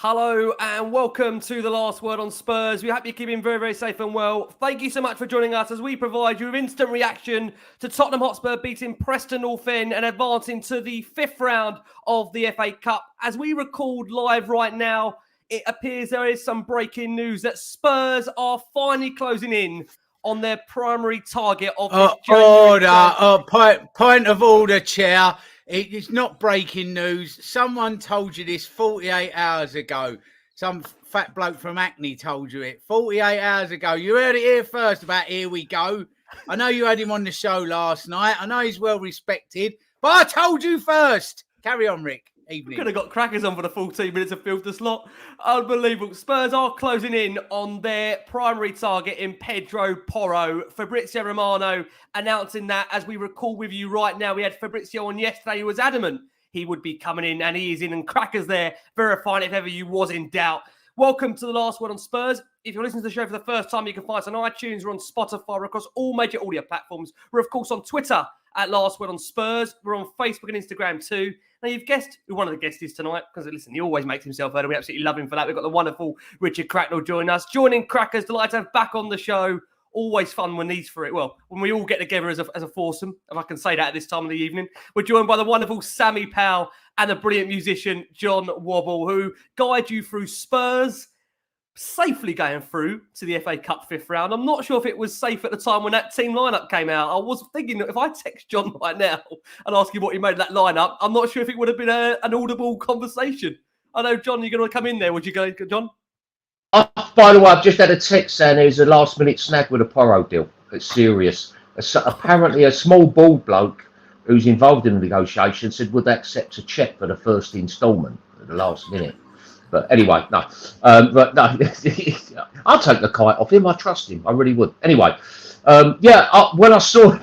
Hello and welcome to the Last Word on Spurs. We hope you're keeping very, very safe and well. Thank you so much for joining us as we provide you with instant reaction to Tottenham Hotspur beating Preston North End and advancing to the fifth round of the FA Cup. As we record live right now, it appears there is some breaking news that Spurs are finally closing in on their primary target of this January. Point of order, Chair. It's not breaking news. Someone told you this 48 hours ago. Some fat bloke from Acne told you it 48 hours ago. You heard it here first about here we go. I know you had him on the show last night. I know he's well respected, but I told you first. Carry on, Rick. Evening. Could have got crackers on for the 14 minutes of filth the slot. Unbelievable. Spurs are closing in on their primary target in Pedro Porro. Fabrizio Romano announcing that as we record with you right now. We had Fabrizio on yesterday who was adamant he would be coming in, and he is in, and crackers there verifying if ever you was in doubt. Welcome to the Last Word on Spurs. If you're listening to the show for the first time, you can find us on iTunes, we're on Spotify, we're across all major audio platforms. We're of course on Twitter at Last Word on Spurs. We're on Facebook and Instagram too. Now, you've guessed who one of the guests is tonight, because listen, he always makes himself heard, and we absolutely love him for that. We've got the wonderful Richard Cracknell joining us. Joining Crackers, delighted to have back on the show. Always fun when he's for it. Well, when we all get together as a foursome, if I can say that at this time of the evening. We're joined by the wonderful Sammy Powell and the brilliant musician John Wobble, who guide you through Spurs safely going through to the FA Cup fifth round. I'm not sure if it was safe at the time when that team lineup came out. I was thinking that if I text John right now and ask him what he made of that lineup, I'm not sure if it would have been an audible conversation. I know, John, you're going to come in there. Would you go, John? By the way, I've just had a text saying there's a last-minute snag with a Porro deal. It's serious. Apparently, a small bald bloke who's involved in the negotiation said, would they accept a cheque for the first instalment at the last minute? But anyway, no. But no, I'll take the kite off him. I trust him. I really would. Anyway, when I saw the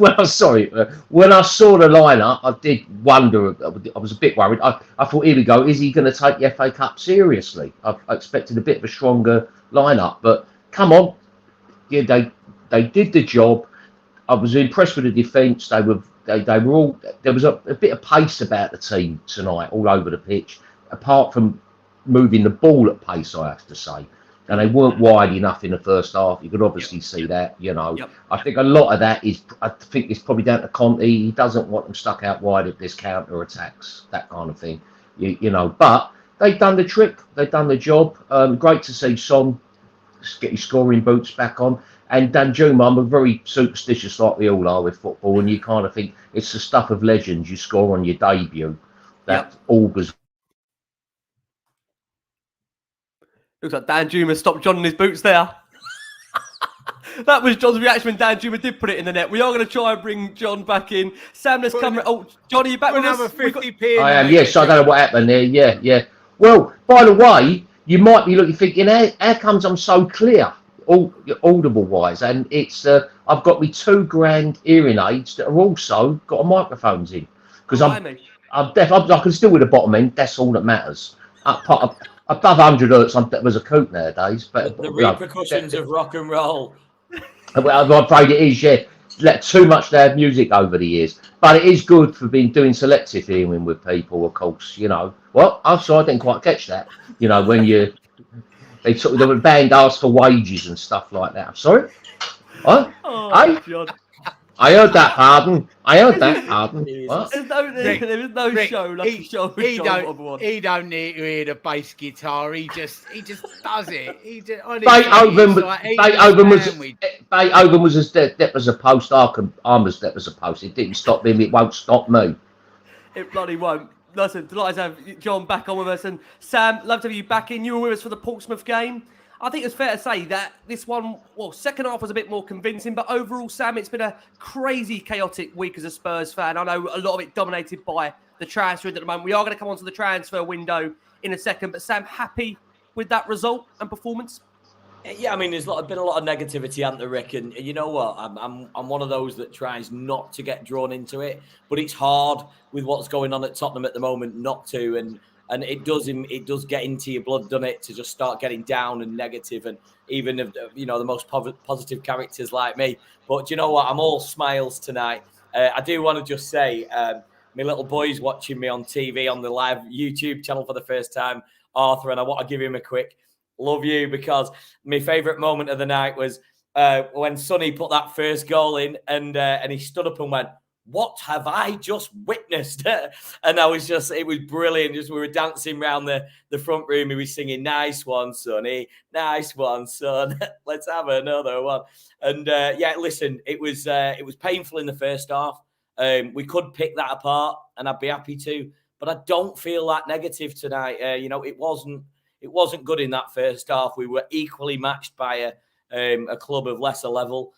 lineup, I did wonder. I was a bit worried. I thought, here we go. Is he going to take the FA Cup seriously? I expected a bit of a stronger lineup, but come on, yeah, they did the job. I was impressed with the defence. They were all. There was a bit of pace about the team tonight, all over the pitch. Apart from moving the ball at pace, I have to say. And they weren't wide enough in the first half. You could obviously see that, you know. Yep. I think a lot of that is, I think it's probably down to Conte. He doesn't want them stuck out wide if there's counter attacks, that kind of thing, you know. But they've done the trick. They've done the job. Great to see Son get his scoring boots back on. And Danjuma, I'm a very superstitious like we all are with football. And you kind of think it's the stuff of legends. You score on your debut. That augurs. Looks like Danjuma stopped John in his boots there. That was John's reaction when Danjuma did put it in the net. We are going to try and bring John back in. Sam, let's come. Oh, John, are you back with us? 50p. I am, yes. I don't know what happened there. Yeah. Well, by the way, you might be thinking, how comes I'm so clear, audible-wise? And it's, I've got me $2,000 hearing aids that are also got microphones in. Because I'm deaf. I can still with the bottom end. That's all that matters. Above 100 hertz, that was a coot nowadays. But the repercussions of rock and roll. I'm afraid it is, yeah. Let too much loud music over the years. But it is good for doing selective hearing with people, of course, you know. Well, I'm sorry, I didn't quite catch that. You know, when the band asked for wages and stuff like that. I'm sorry? What? John. I heard that, pardon. What? There is no show like a show with He don't need to hear the bass guitar. He just does it. Beethoven was as deaf as a post. I'm as deaf as a post. It didn't stop him. It won't stop me. It bloody won't. Listen, delighted to have John back on with us. And Sam, love to have you back in. You were with us for the Portsmouth game. I think it's fair to say that this one, second half was a bit more convincing, but overall, Sam, it's been a crazy, chaotic week as a Spurs fan. I know a lot of it dominated by the transfer at the moment. We are going to come on to the transfer window in a second, but Sam, happy with that result and performance? Yeah, I mean, there's been a lot of negativity, hasn't there, Rick? And you know what? I'm one of those that tries not to get drawn into it, but it's hard with what's going on at Tottenham at the moment not to. And it does get into your blood, doesn't it, to just start getting down and negative, and even the most positive characters like me. But do you know what? I'm all smiles tonight. I do want to just say, my little boy's watching me on TV on the live YouTube channel for the first time Arthur, and I want to give him a quick love you, because my favourite moment of the night was when Sonny put that first goal in, and he stood up and went, "What have I just witnessed?" And it was brilliant. Just we were dancing around the front room. He was singing, "Nice one, Sonny. Nice one, son. Let's have another one." And listen, it was painful in the first half. We could pick that apart, and I'd be happy to. But I don't feel that negative tonight. It wasn't good in that first half. We were equally matched by a club of lesser level.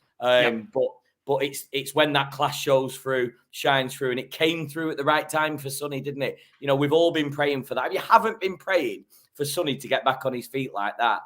But it's when that class shines through, and it came through at the right time for Sonny, didn't it? We've all been praying for that. If you haven't been praying for Sonny to get back on his feet like that,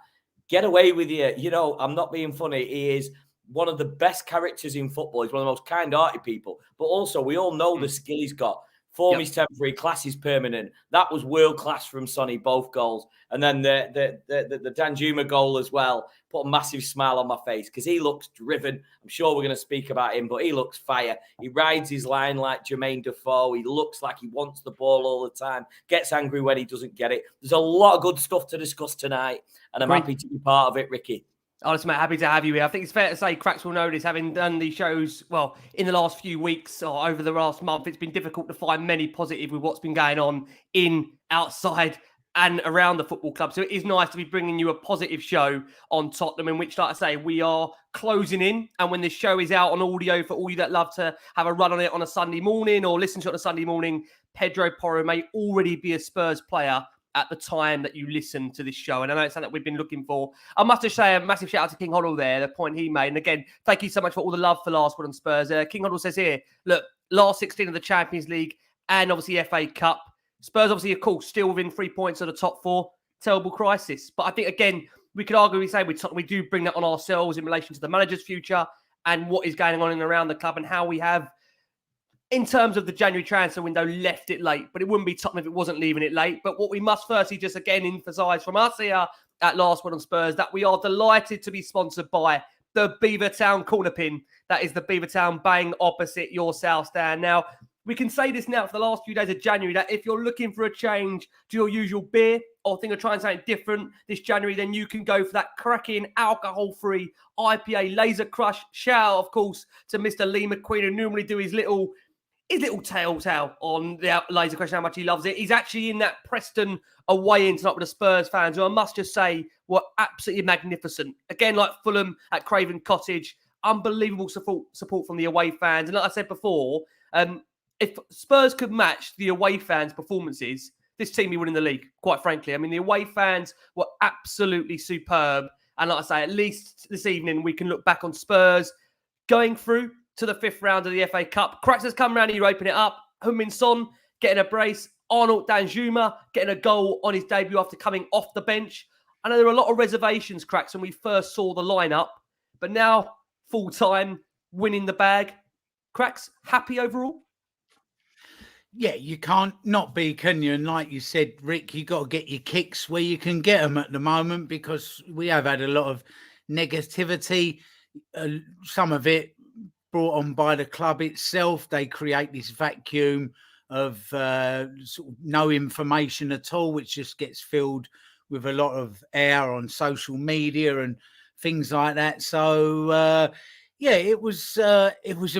get away with you. I'm not being funny. He is one of the best characters in football. He's one of the most kind-hearted people. But also, we all know the skill he's got. Form is temporary, class is permanent. That was world class from Sonny, both goals. And then the Danjuma goal as well put a massive smile on my face, because he looks driven. I'm sure we're going to speak about him, but he looks fire. He rides his line like Jermaine Defoe. He looks like he wants the ball all the time, gets angry when he doesn't get it. There's a lot of good stuff to discuss tonight, and I'm happy to be part of it, Ricky. Honestly, mate, happy to have you here. I think it's fair to say Cracks will know this, having done these shows, well, in the last few weeks or over the last month, it's been difficult to find many positive with what's been going on in, outside and around the football club. So it is nice to be bringing you a positive show on Tottenham, in which, like I say, we are closing in. And when this show is out on audio, for all you that love to have a run on it on a Sunday morning or listen to it on a Sunday morning, Pedro Porro may already be a Spurs player at the time that you listen to this show. And I know it's something that we've been looking for. I must just say a massive shout out to King Hoddle there, the point he made. And again, thank you so much for all the love for Last Word on Spurs. King Hoddle says here, look, last 16 of the Champions League and obviously FA Cup. Spurs obviously, of course, still within 3 points of the top four. Terrible crisis. But I think, again, we could arguably say we do bring that on ourselves in relation to the manager's future and what is going on in and around the club, and how we have, in terms of the January transfer window, left it late. But it wouldn't be Tottenham if it wasn't leaving it late. But what we must firstly just again emphasise from us here at Last Word on Spurs, that we are delighted to be sponsored by the Beavertown corner pin. That is the Beavertown bang opposite your South Stand. Now, we can say this now for the last few days of January, that if you're looking for a change to your usual beer or think of trying something different this January, then you can go for that cracking alcohol-free IPA Lazer Crush. Shout out, of course, to Mr. Lee McQueen, who normally do his little telltale on the Lazer Crush, how much he loves it. He's actually in that Preston away in tonight with the Spurs fans, who I must just say were absolutely magnificent. Again, like Fulham at Craven Cottage, unbelievable support from the away fans. And like I said before, if Spurs could match the away fans' performances, this team would win the league, quite frankly. I mean, the away fans were absolutely superb. And like I say, at least this evening, we can look back on Spurs going through to the fifth round of the FA Cup. Cracks has come round, you open it up. Heung-min Son getting a brace. Arnold Danjuma getting a goal on his debut after coming off the bench. I know there were a lot of reservations, Cracks, when we first saw the lineup, but now full-time, winning the bag. Cracks, happy overall? Yeah, you can't not be, can you? And like you said, Rick, you got to get your kicks where you can get them at the moment, because we have had a lot of negativity. Some of it brought on by the club itself. They create this vacuum of sort of no information at all, which just gets filled with a lot of air on social media and things like that. So yeah, it was a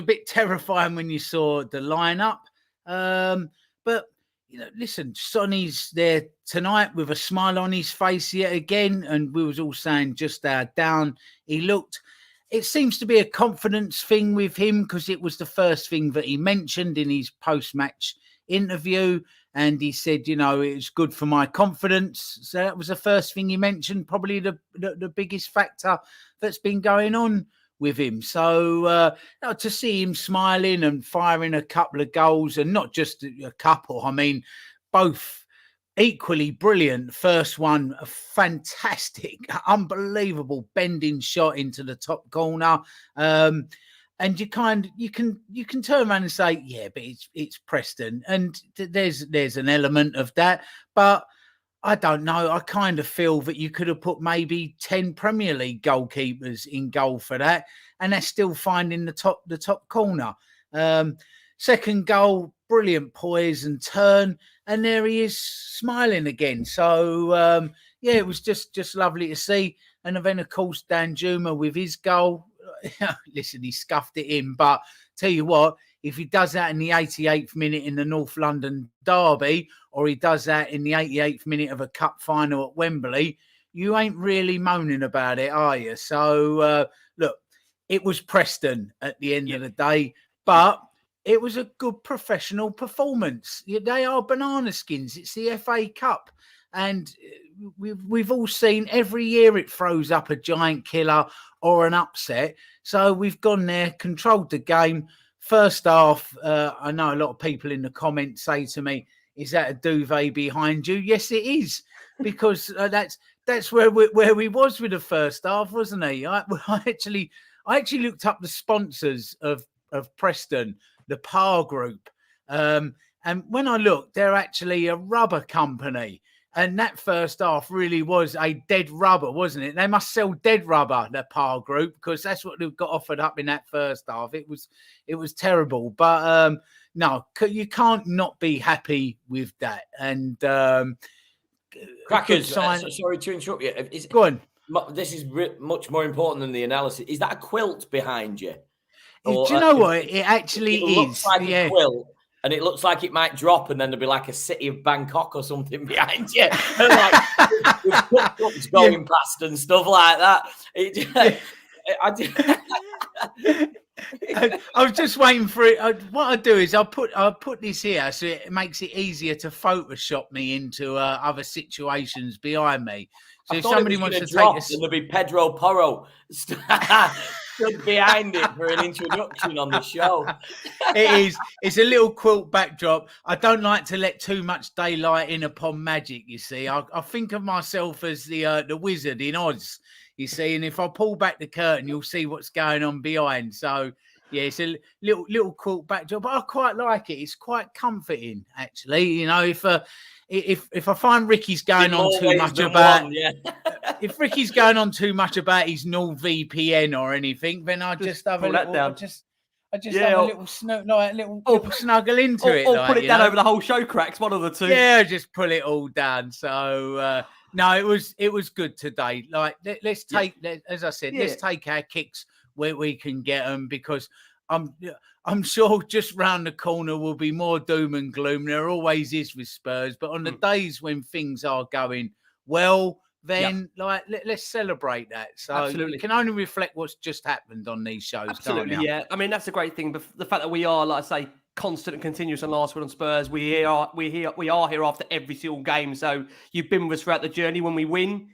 bit terrifying when you saw the lineup. But you know, listen, Sonny's there tonight with a smile on his face yet again, and we was all saying just how down he looked. It seems to be a confidence thing with him, because it was the first thing that he mentioned in his post-match interview, and he said, you know, it's good for my confidence. So that was the first thing he mentioned, probably the biggest factor that's been going on with him. So to see him smiling and firing a couple of goals, and not just a couple, I mean, both equally brilliant. First one, a fantastic, unbelievable bending shot into the top corner. And you can turn around and say, yeah, but it's Preston, and there's an element of that. But I don't know. I kind of feel that you could have put maybe 10 Premier League goalkeepers in goal for that, and they're still finding the top corner. Second goal, brilliant poise and turn, and there he is smiling again. So yeah, it was just lovely to see. And then of course Danjuma with his goal. Listen, he scuffed it in, but tell you what, if he does that in the 88th minute in the North London derby, or he does that in the 88th minute of a cup final at Wembley, you ain't really moaning about it, are you? So look, it was Preston at the end of the day, but it was a good professional performance. They are banana skins. It's the FA Cup. And we've all seen every year it throws up a giant killer or an upset. So we've gone there, controlled the game. First half, I know a lot of people in the comments say to me, "Is that a duvet behind you?" Yes, it is, because that's where we was with the first half, wasn't he? I actually looked up the sponsors of Preston, the Par Group, and when I looked, they're actually a rubber company. And that first half really was a dead rubber, wasn't it? They must sell dead rubber, the Par Group, because that's what they've got offered up in that first half. It was terrible. But no, you can't not be happy with that. And Crackers, sorry to interrupt you. Go on. This is much more important than the analysis. Is that a quilt behind you? Do you know what? It actually is. Looks like a quilt. And it looks like it might drop, and then there'll be like a city of Bangkok or something behind you, and like with going past and stuff like that. I was just waiting for it. What I do is I'll put this here, so it makes it easier to Photoshop me into other situations behind me. So if somebody wants to take us, there'll be Pedro Porro stood behind it for an introduction on the show. It is. It's a little quilt backdrop. I don't like to let too much daylight in upon magic. You see, I think of myself as the wizard in Oz. You see, and if I pull back the curtain, you'll see what's going on behind. So yeah, it's a little quilt backdrop, but I quite like it. It's quite comforting, actually. You know, if I find Ricky's going on too much about, if Ricky's going on too much about his NordVPN or anything, then I just have a little, I just have a little snuggle into it, or put it down over the whole show. Cracks, one of the two. Yeah, just pull it all down. So no, it was good today. Like let's take, as I said, let's take our kicks where we can get them, because I'm sure just round the corner will be more doom and gloom. There always is with Spurs, but on the days when things are going well, then let's celebrate that. So you can only reflect what's just happened on these shows. Absolutely, can't you? yeah. I mean, that's a great thing. But the fact that we are, like I say, constant and continuous on Last Word on Spurs. We are here after every single game. So you've been with us throughout the journey. When we win,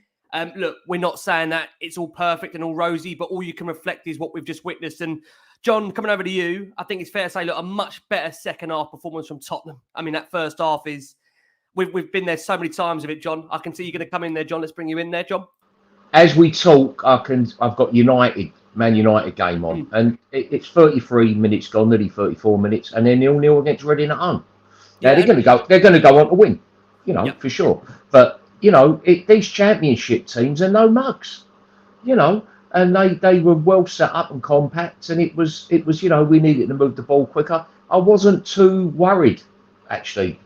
look, we're not saying that it's all perfect and all rosy, but all you can reflect is what we've just witnessed. And John, coming over to you, I think it's fair to say, look, a much better second half performance from Tottenham. I mean, that first half is, we've been there so many times with it, John. I can see you're going to come in there, John. Let's bring you in there, John. As we talk, I've got Man United game on, and it's 33 minutes gone, nearly 34 minutes, and they're 0-0 against Reading at home. Now they're going to go on to win, for sure. But these championship teams are no mugs, and they were well set up and compact, and it was we needed to move the ball quicker. I wasn't too worried, actually.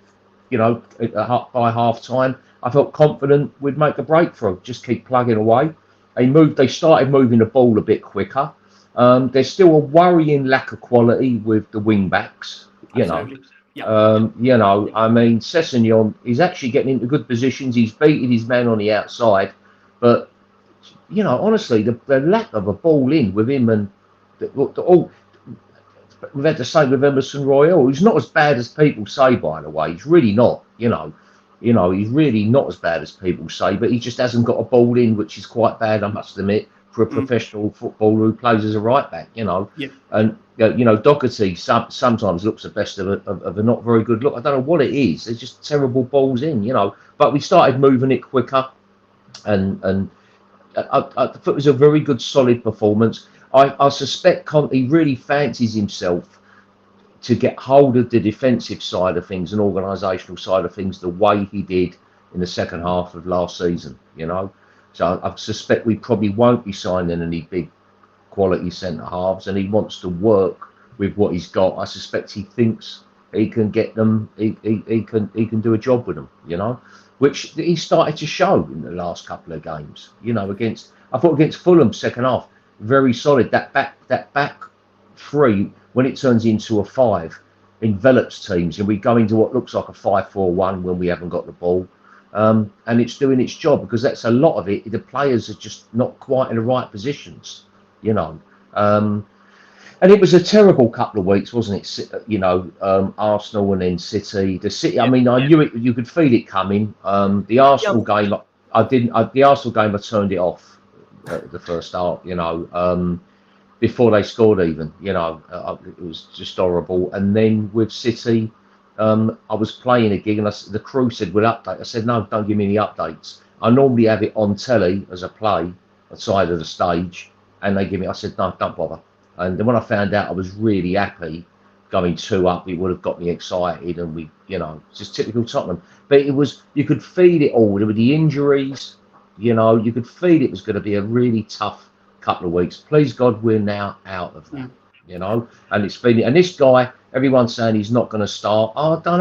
By half time, I felt confident we'd make a breakthrough. Just keep plugging away. They started moving the ball a bit quicker. There's still a worrying lack of quality with the wing backs. I mean, Sessegnon is actually getting into good positions. He's beating his man on the outside, but honestly, the lack of a ball in with him, and we've had the same with Emerson Royal. He's not as bad as people say, by the way. He's really not. He's really not as bad as people say, but he just hasn't got a ball in, which is quite bad, I must admit, for a professional footballer who plays as a right back. And Doherty sometimes looks the best of a not very good look. I don't know what it is. There's just terrible balls in, But we started moving it quicker, and I thought it was a very good, solid performance. I suspect Conte really fancies himself to get hold of the defensive side of things and organisational side of things the way he did in the second half of last season, So I suspect we probably won't be signing any big quality centre halves, and he wants to work with what he's got. I suspect he thinks he can get them. He can do a job with them. Which he started to show in the last couple of games. I thought against Fulham second half, very solid. That back three, when it turns into a five, envelops teams, and we go into what looks like a 5-4-1 when we haven't got the ball. And it's doing its job, because that's a lot of it. The players are just not quite in the right positions, and it was a terrible couple of weeks, wasn't it? Arsenal and then City. The City. I mean, I knew it. You could feel it coming. The Arsenal game, I didn't. The Arsenal game, I turned it off at the first start. Before they scored, even. It was just horrible. And then with City, I was playing a gig, and the crew said, "We'll update." I said, "No, don't give me any updates. I normally have it on telly as a play outside of the stage," and they give me. I said, "No, don't bother." And then when I found out, I was really happy. Going 2 up, it would have got me excited, and it's just typical Tottenham. But you could feel it all. There were the injuries, you could feel it was going to be a really tough couple of weeks. Please God, we're now out of that, and it's been. And this guy, everyone's saying he's not going to start. I don't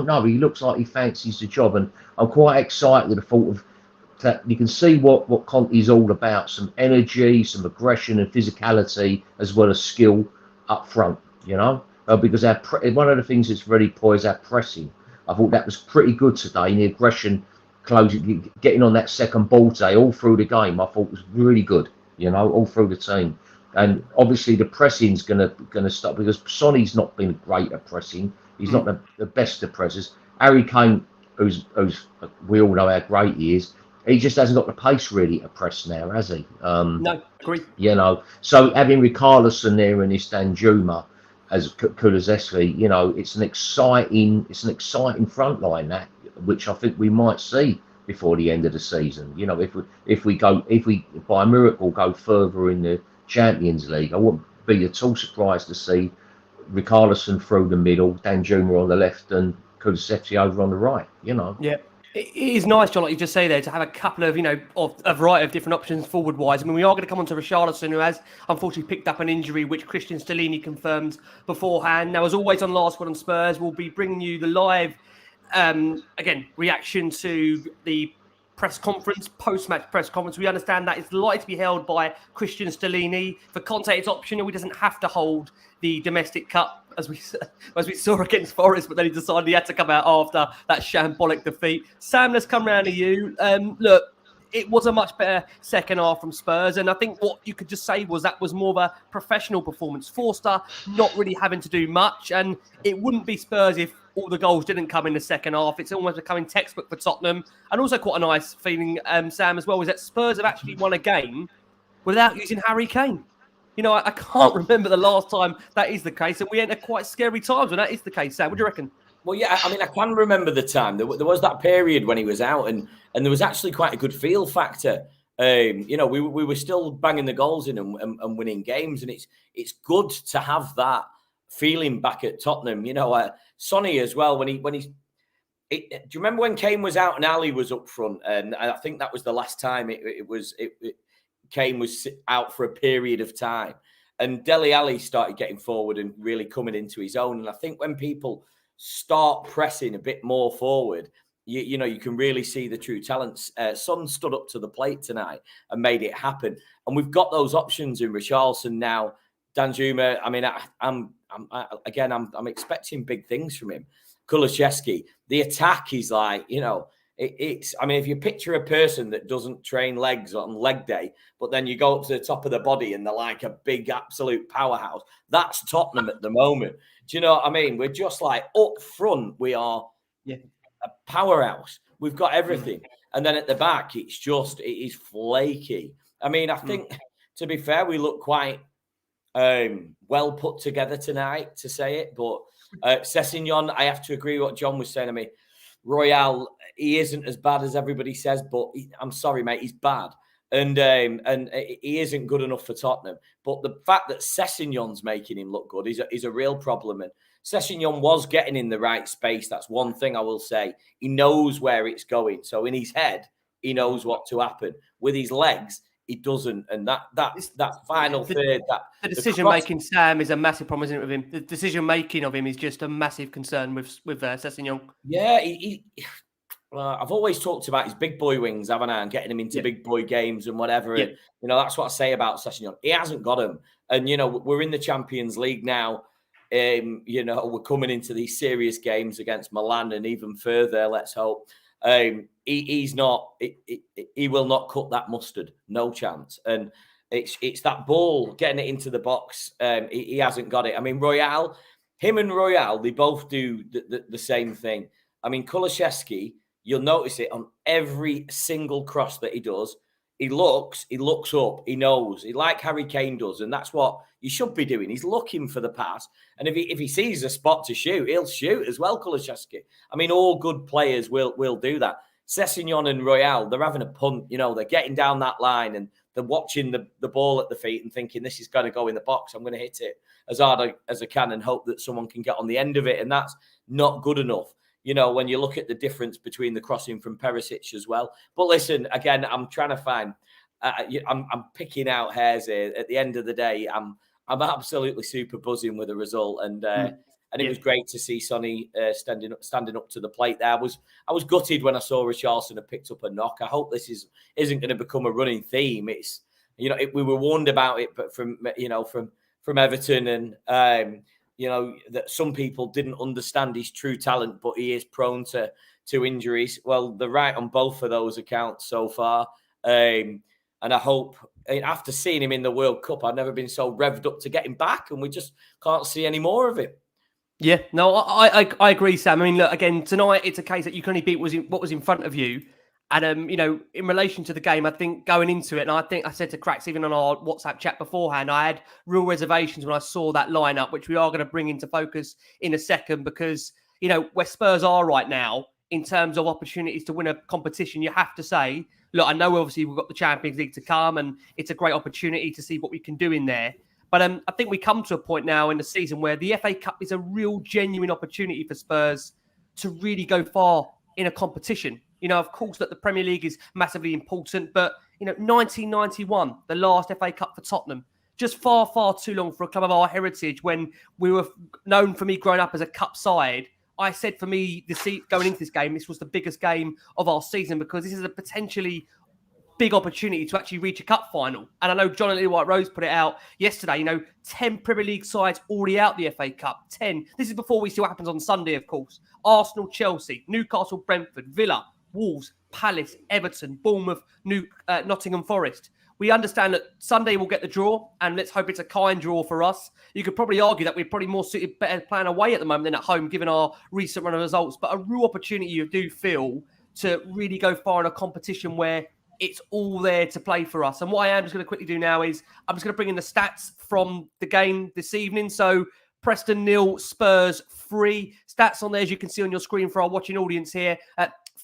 know. He looks like he fancies the job, and I'm quite excited with the thought of that. You can see what Conte's all about: some energy, some aggression and physicality, as well as skill up front. Because one of the things that's really poor is our pressing. I thought that was pretty good today. And the aggression, closing, getting on that second ball today, all through the game, I thought was really good. All through the team. And obviously the pressing's gonna stop, because Sonny's not been great at pressing. He's not the best of pressers. Harry Kane, who's we all know how great he is. He just hasn't got the pace really to press now, has he? No, agree. So having Richarlison there and this Danjuma as Kulusevski, it's an exciting front line, that, which I think we might see before the end of the season. If we by miracle go further in the Champions League, I wouldn't be at all surprised to see Richarlison through the middle, Danjuma on the left, and Kulusevski over on the right. Yeah. It is nice, John, like you just say there, to have a couple of, a variety of different options forward-wise. I mean, we are going to come on to Richarlison, who has unfortunately picked up an injury, which Christian Stellini confirmed beforehand. Now, as always on Last Word on Spurs, we'll be bringing you the live, reaction to the press conference, post-match press conference. We understand that it's likely to be held by Christian Stellini. For Conte, it's optional. He doesn't have to hold the domestic cup, as we saw against Forest, but then he decided he had to come out after that shambolic defeat. Sam, let's come round to you. Look, it was a much better second half from Spurs, and I think what you could just say was that was more of a professional performance. Forster not really having to do much, and it wouldn't be Spurs if all the goals didn't come in the second half. It's almost becoming textbook for Tottenham, and also quite a nice feeling, Sam, as well, is that Spurs have actually won a game without using Harry Kane. I can't remember the last time that is the case, and we enter quite scary times when that is the case. Sam, what do you reckon? Well, yeah, I mean, I can remember the time. There was that period when he was out, and there was actually quite a good feel factor. We were still banging the goals in and winning games, and it's good to have that feeling back at Tottenham. Sonny as well, do you remember when Kane was out and Ali was up front? And I think that was the last time Kane was out for a period of time, and Dele Alli started getting forward and really coming into his own. And I think when people start pressing a bit more forward, you can really see the true talents. Son stood up to the plate tonight and made it happen. And we've got those options in Richarlison now. Danjuma, I mean, I'm expecting big things from him. Kulusevski, the attack is like, if you picture a person that doesn't train legs on leg day, but then you go up to the top of the body and they're like a big absolute powerhouse, that's Tottenham at the moment. Do you know what I mean? We're just like up front, we are a powerhouse. We've got everything. And then at the back, it is flaky. I mean, I think, to be fair, we look quite well put together tonight, to say it. But Sessegnon, I have to agree with what John was saying to me. Royale, he isn't as bad as everybody says, but I'm sorry, mate, he's bad. And he isn't good enough for Tottenham. But the fact that Sessegnon's making him look good is a real problem. And Sessegnon was getting in the right space. That's one thing I will say. He knows where it's going. So in his head, he knows what to happen. With his legs, he doesn't. And that final third, the decision making, Sam, is a massive problem, isn't it, with him? The decision making of him is just a massive concern with Sessegnon. Yeah, I've always talked about his big boy wings, haven't I? And getting him into big boy games and whatever. Yeah. And, that's what I say about Sessegnon. He hasn't got him. And, we're in the Champions League now. We're coming into these serious games against Milan and even further, let's hope. He's not, he will not cut that mustard. No chance. And it's that ball, getting it into the box. He hasn't got it. I mean, him and Royale, they both do the same thing. I mean, Kulusevski, you'll notice it on every single cross that he does. He looks up, he knows, like Harry Kane does, and that's what you should be doing. He's looking for the pass, and if he sees a spot to shoot, he'll shoot as well, Kulusevski. I mean, all good players will do that. Sessegnon and Royale, they're having a punt, they're getting down that line, and they're watching the ball at the feet and thinking, this is going to go in the box, I'm going to hit it as hard as I can and hope that someone can get on the end of it, and that's not good enough. When you look at the difference between the crossing from Perisic as well. But listen, again, I'm trying to find, I'm picking out hairs here. At the end of the day, I'm absolutely super buzzing with the result. And it was great to see Sonny standing up to the plate there. I was gutted when I saw Richarlison had picked up a knock. I hope this isn't going to become a running theme. It's, we were warned about it, but from Everton and, that some people didn't understand his true talent, but he is prone to injuries. Well, they're right on both of those accounts so far. And I hope, after seeing him in the World Cup, I've never been so revved up to get him back, and we just can't see any more of him. Yeah, no, I agree, Sam. I mean, look, again, tonight it's a case that you can only beat what was in front of you. And, in relation to the game, I think going into it, and I think I said to Cracks, even on our WhatsApp chat beforehand, I had real reservations when I saw that lineup, which we are going to bring into focus in a second, because, where Spurs are right now in terms of opportunities to win a competition, you have to say, look, I know obviously we've got the Champions League to come and it's a great opportunity to see what we can do in there. But I think we come to a point now in the season where the FA Cup is a real genuine opportunity for Spurs to really go far in a competition. Of course, that the Premier League is massively important, but, 1991, the last FA Cup for Tottenham, just far, far too long for a club of our heritage. When we were known for me growing up as a cup side, I said for me, going into this game, this was the biggest game of our season, because this is a potentially big opportunity to actually reach a cup final. And I know John and Little White Rose put it out yesterday, 10 Premier League sides already out the FA Cup, 10. This is before we see what happens on Sunday, of course. Arsenal, Chelsea, Newcastle, Brentford, Villa, Wolves, Palace, Everton, Bournemouth, Nottingham Forest. We understand that Sunday we'll get the draw, and let's hope it's a kind draw for us. You could probably argue that we're probably more suited, better playing away at the moment than at home, given our recent run of results. But a real opportunity, you do feel, to really go far in a competition where it's all there to play for us. And what I am just going to quickly do now is I'm just going to bring in the stats from the game this evening. So Preston 0, Spurs 3. Stats on there, as you can see on your screen for our watching audience here.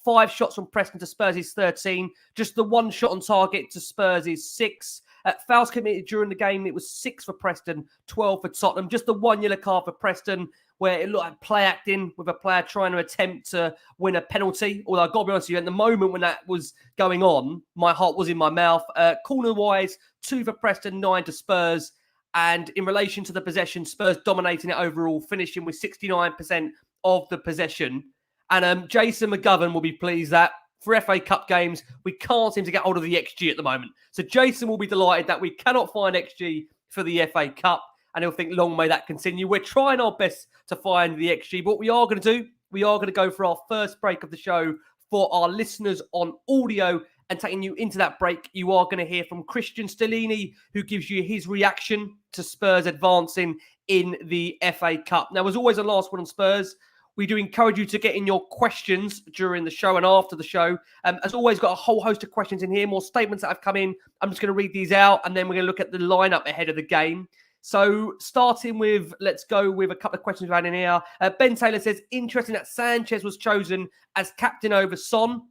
5 shots from Preston to Spurs is 13. Just the 1 shot on target to Spurs is 6. Fouls committed during the game, it was 6 for Preston, 12 for Tottenham. Just the 1 yellow card for Preston, where it looked like play acting with a player trying to attempt to win a penalty. Although I've got to be honest with you, at the moment when that was going on, my heart was in my mouth. Corner-wise, 2 for Preston, 9 to Spurs. And in relation to the possession, Spurs dominating it overall, finishing with 69% of the possession. And Jason McGovern will be pleased that for FA Cup games, we can't seem to get hold of the XG at the moment. So Jason will be delighted that we cannot find XG for the FA Cup, and he'll think, long may that continue. We're trying our best to find the XG, but what we are going to do, we are going to go for our first break of the show for our listeners on audio. And taking you into that break, you are going to hear from Christian Stellini, who gives you his reaction to Spurs advancing in the FA Cup. Now, as always, the last one on Spurs, we do encourage you to get in your questions during the show and after the show. As always, got a whole host of questions in here, more statements that have come in. I'm just going to read these out, and then we're going to look at the lineup ahead of the game. So starting with, let's go with a couple of questions we've had in here. Ben Taylor says, interesting that Sanchez was chosen as captain over Son.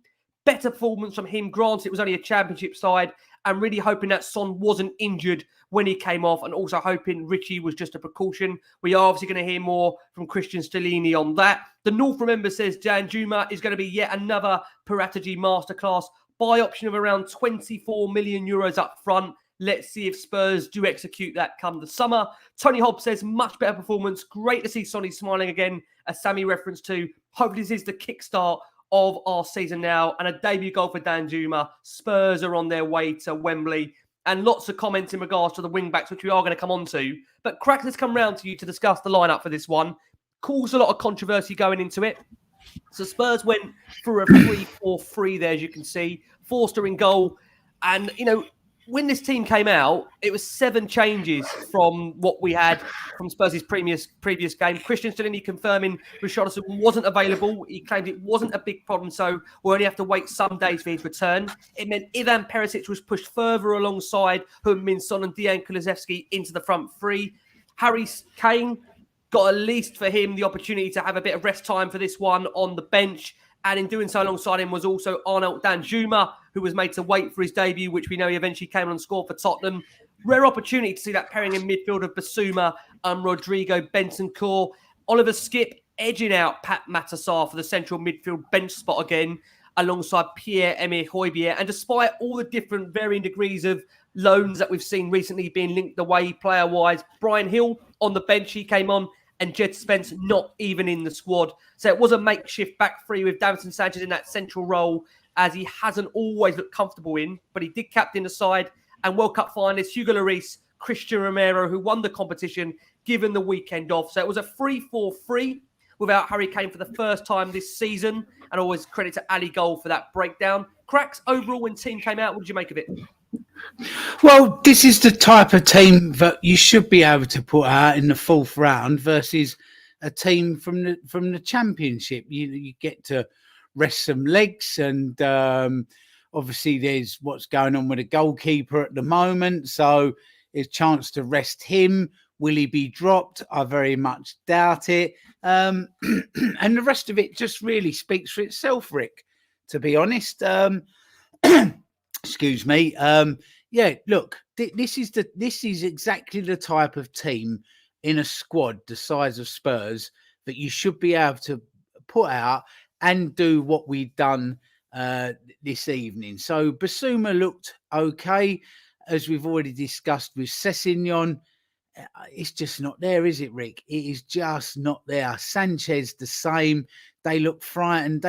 Better performance from him. Granted, it was only a championship side, and really hoping that Son wasn't injured when he came off, and also hoping Richie was just a precaution. We are obviously going to hear more from Christian Stellini on that. The North Remember says Danjuma is going to be yet another Parategy masterclass. buy option of around 24 million euros up front. Let's see if Spurs do execute that come the summer. Tony Hobbs says, much better performance. Great to see Sonny smiling again, as Sammy referenced to. Hopefully this is the kickstart of our season now. And a debut goal for Danjuma. Spurs are on their way to Wembley. And lots of comments in regards to the wing-backs, which we are going to come on to. But Crack, let's come round to you to discuss the lineup for this one. Caused a lot of controversy going into it. So Spurs went for a 3-4-3 there, as you can see. Forster in goal. And, you know, when this team came out, it was 7 changes from what we had from Spurs' previous game. Christian Stellini confirming Richarlison wasn't available. He claimed it wasn't a big problem, so we'll only have to wait some days for his return. It meant Ivan Perisic was pushed further alongside Heung-min Son and Dejan Kulusevski into the front three. Harry Kane got, at least for him, the opportunity to have a bit of rest time for this one on the bench. And in doing so alongside him was also Arnold Danjuma, who was made to wait for his debut, which we know he eventually came on and scored for Tottenham. Rare opportunity to see that pairing in midfield of Basuma and Rodrigo Bentancur. Oliver Skipp edging out Pat Matassar for the central midfield bench spot again, alongside Pierre-Emile Højbjerg. And despite all the different varying degrees of loans that we've seen recently being linked away player-wise, Brian Hill on the bench, he came on, and Jed Spence not even in the squad. So it was a makeshift back three with Davinson Sanchez in that central role, as he hasn't always looked comfortable in, but he did captain the side. And World Cup finalist Hugo Lloris, Christian Romero, who won the competition, given the weekend off. So it was a 3-4-3 without Harry Kane for the first time this season. And always credit to Ali Goal for that breakdown. Cracks, overall, when team came out, what did you make of it? Well, this is the type of team that you should be able to put out in the 4th round versus a team from the Championship. You get to rest some legs, and obviously there's what's going on with the goalkeeper at the moment, so there's a chance to rest him. Will he be dropped? I very much doubt it. And the rest of it just really speaks for itself, Rick, to be honest. Excuse me. Yeah, look, this is exactly the type of team in a squad the size of Spurs that you should be able to put out and do what we've done this evening. So Basuma looked okay, as we've already discussed with Sessegnon. It's just not there, is it, Rick? It is just not there. Sanchez the same. They look frightened.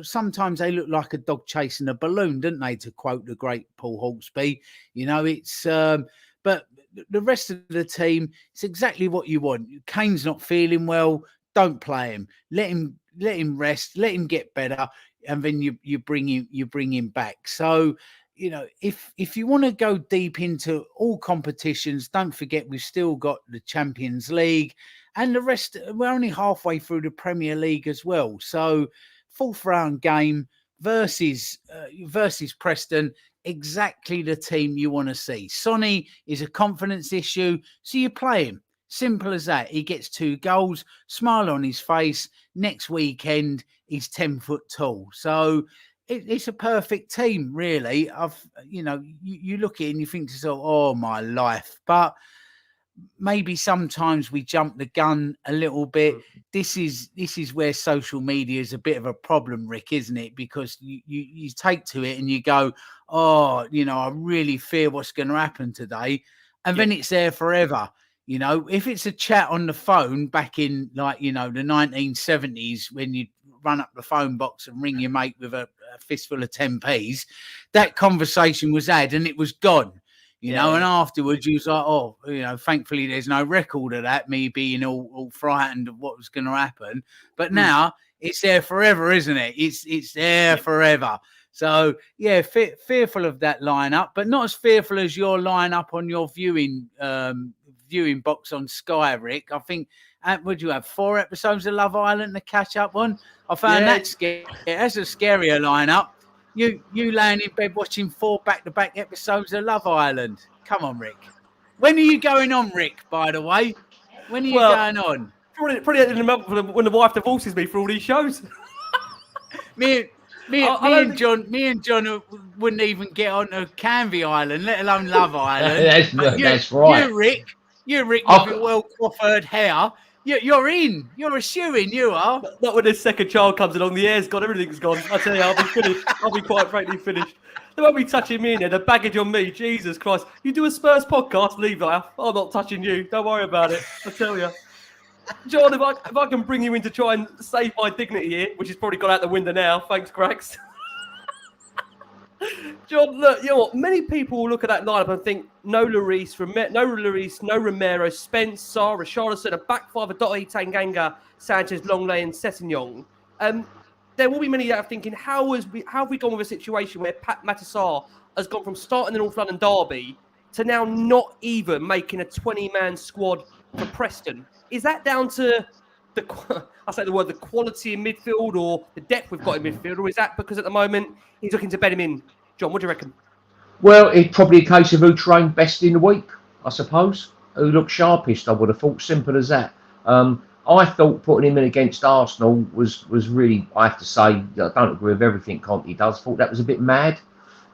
Sometimes they look like a dog chasing a balloon, don't they? To quote the great Paul Hawksby, you know. It's but the rest of the team, it's exactly what you want. Kane's not feeling well. Don't play him. Let him rest. Let him get better, and then you bring him back. So, you know, if you want to go deep into all competitions, don't forget we've still got the Champions League and the rest. We're only halfway through the Premier League as well. So 4th round game versus Preston, exactly the team you want to see. Sonny is a confidence issue, so you play him. Simple as that. He gets 2 goals, smile on his face. Next weekend, he's 10 foot tall. So it's a perfect team, really. You look at it and you think to yourself, oh, my life. But maybe sometimes we jump the gun a little bit. This is where social media is a bit of a problem, Rick, isn't it? Because you take to it and you go, oh, you know, I really fear what's going to happen today. And then it's there forever. You know, if it's a chat on the phone back in, like, you know, the 1970s when you run up the phone box and ring your mate with a fistful of 10p's, that conversation was had and it was gone, you know, and afterwards you was like, oh, you know, thankfully there's no record of that, me being all frightened of what was going to happen. But now it's there forever, isn't it? It's there forever. So, yeah, fearful of that lineup, but not as fearful as your lineup on your viewing box on Sky, Rick. I think, would you have 4 episodes of Love Island to catch up on? I found that scary. That's a scarier lineup. You laying in bed watching 4 back-to-back episodes of Love Island. Come on, Rick. When are you going on, Rick, by the way? When are you going on? Probably at the month when the wife divorces me for all these shows. Me and John wouldn't even get on to Canvey Island, let alone Love Island. That's right. You, Rick, with your well-coiffured hair, You're in. You're a shoe-in, you are. Not when this second child comes along, the air's gone, everything's gone. I tell you, I'll be finished. I'll be quite frankly finished. They won't be touching me in there. The baggage on me, Jesus Christ. You do a Spurs podcast, leave that. I'm not touching you. Don't worry about it. I tell you. John, if I can bring you in to try and save my dignity here, which has probably gone out the window now. Thanks, Cracks. John, look, you know what? Many people will look at that lineup and think no Lloris, no Romero, Spence, Sarr, Richarlison, a back five of Doherty, Tanganga, Sanchez, Longley, and Sessegnon. There will be many that are thinking, how have we gone with a situation where Pat Matasar has gone from starting the North London derby to now not even making a 20-man squad for Preston? Is that down to the quality in midfield or the depth we've got in midfield, or is that because at the moment he's looking to bed him in? John, what do you reckon? Well, it's probably a case of who trained best in the week, I suppose. Who looked sharpest, I would have thought. Simple as that. I thought putting him in against Arsenal was really, I have to say, I don't agree with everything Conte does. Thought that was a bit mad.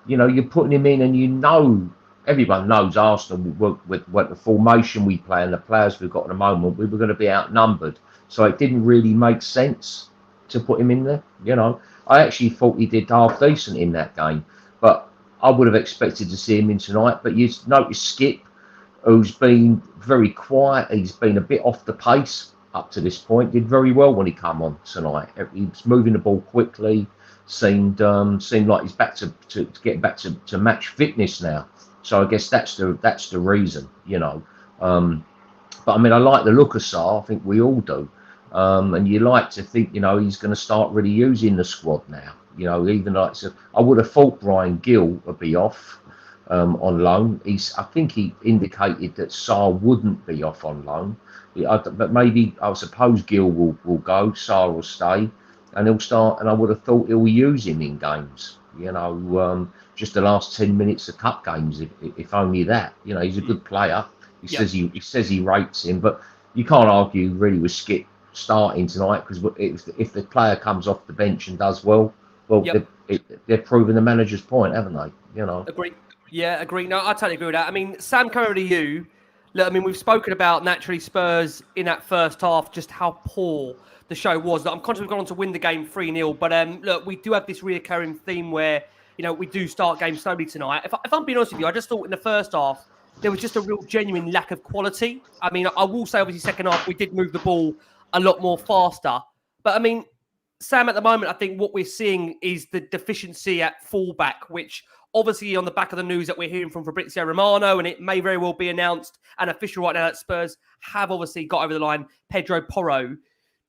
You know, you're putting him in and everyone knows Arsenal, with the formation we play and the players we've got at the moment, we were going to be outnumbered. So it didn't really make sense to put him in there. You know, I actually thought he did half decent in that game. But I would have expected to see him in tonight. But you notice Skip, who's been very quiet. He's been a bit off the pace up to this point. Did very well when he came on tonight. He was moving the ball quickly. Seemed like he's back to getting back to match fitness now. So I guess that's the reason, you know. But I mean, I like the look of Sarr. I think we all do. And you like to think, you know, he's going to start really using the squad now. You know, even like, so I would have thought Brian Gill would be off on loan. I think he indicated that Sarr wouldn't be off on loan. But maybe, I suppose Gill will go, Sarr will stay, and he'll start. And I would have thought he'll use him in games. You know, just the last 10 minutes of cup games, if only that. You know, he's a good player. He says he rates him, but you can't argue really with Skip starting tonight, because if the player comes off the bench and does well, they're proving the manager's point, haven't they? You know. Agree. Yeah, agree. No, I totally agree with that. I mean, Sam, coming over to you. Look, I mean, we've spoken about naturally Spurs in that first half, just how poor the show was. I'm conscious we've gone on to win the game 3-0, but look, we do have this reoccurring theme where, you know, we do start games slowly tonight. If I'm being honest with you, I just thought in the first half there was just a real genuine lack of quality. I mean, I will say obviously second half we did move the ball a lot more faster, but I mean, Sam, at the moment, I think what we're seeing is the deficiency at fullback, which obviously on the back of the news that we're hearing from Fabrizio Romano, and it may very well be announced and official right now that Spurs have obviously got over the line Pedro Porro.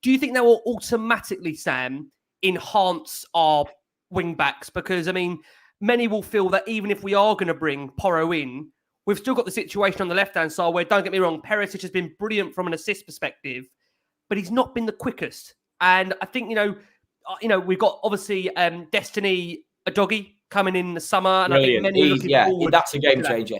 Do you think that will automatically, Sam, enhance our wing backs? Because, I mean, many will feel that even if we are going to bring Porro in, we've still got the situation on the left-hand side where, don't get me wrong, Perisic has been brilliant from an assist perspective, but he's not been the quickest. And I think, you know, we've got obviously Destiny Adogi coming in the summer, and Brilliant. I think many are looking forward. That's a game changer.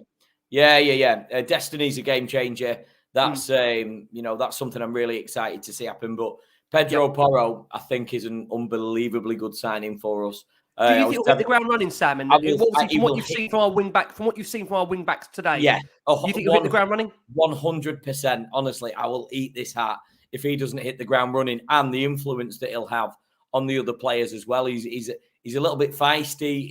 Yeah. Destiny's a game changer. That's you know, that's something I'm really excited to see happen. But Pedro Porro, I think, is an unbelievably good signing for us. Do you think he'll hit the ground running, Sam? And from what you've seen from our wing backs today, you think he'll hit the ground running? 100%. Honestly, I will eat this hat if he doesn't hit the ground running, and the influence that he'll have on the other players as well. He's a little bit feisty.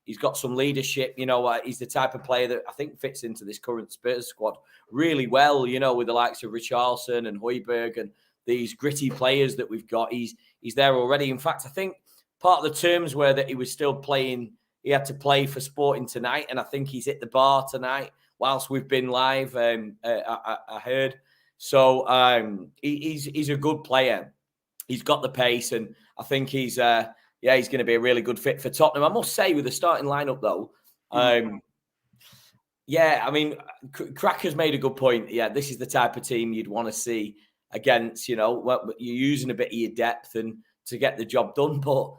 He's got some leadership. You know, he's the type of player that I think fits into this current Spurs squad really well. You know, with the likes of Richarlison and Højbjerg and these gritty players that we've got, he's there already. In fact, I think part of the terms were that he was still playing. He had to play for Sporting tonight, and I think he's hit the bar tonight whilst we've been live. I heard. So he's a good player. He's got the pace, and I think he's going to be a really good fit for Tottenham. I must say, with the starting lineup though, I mean, Cracker's made a good point. Yeah, this is the type of team you'd want to see against. You know, you're using a bit of your depth and to get the job done. But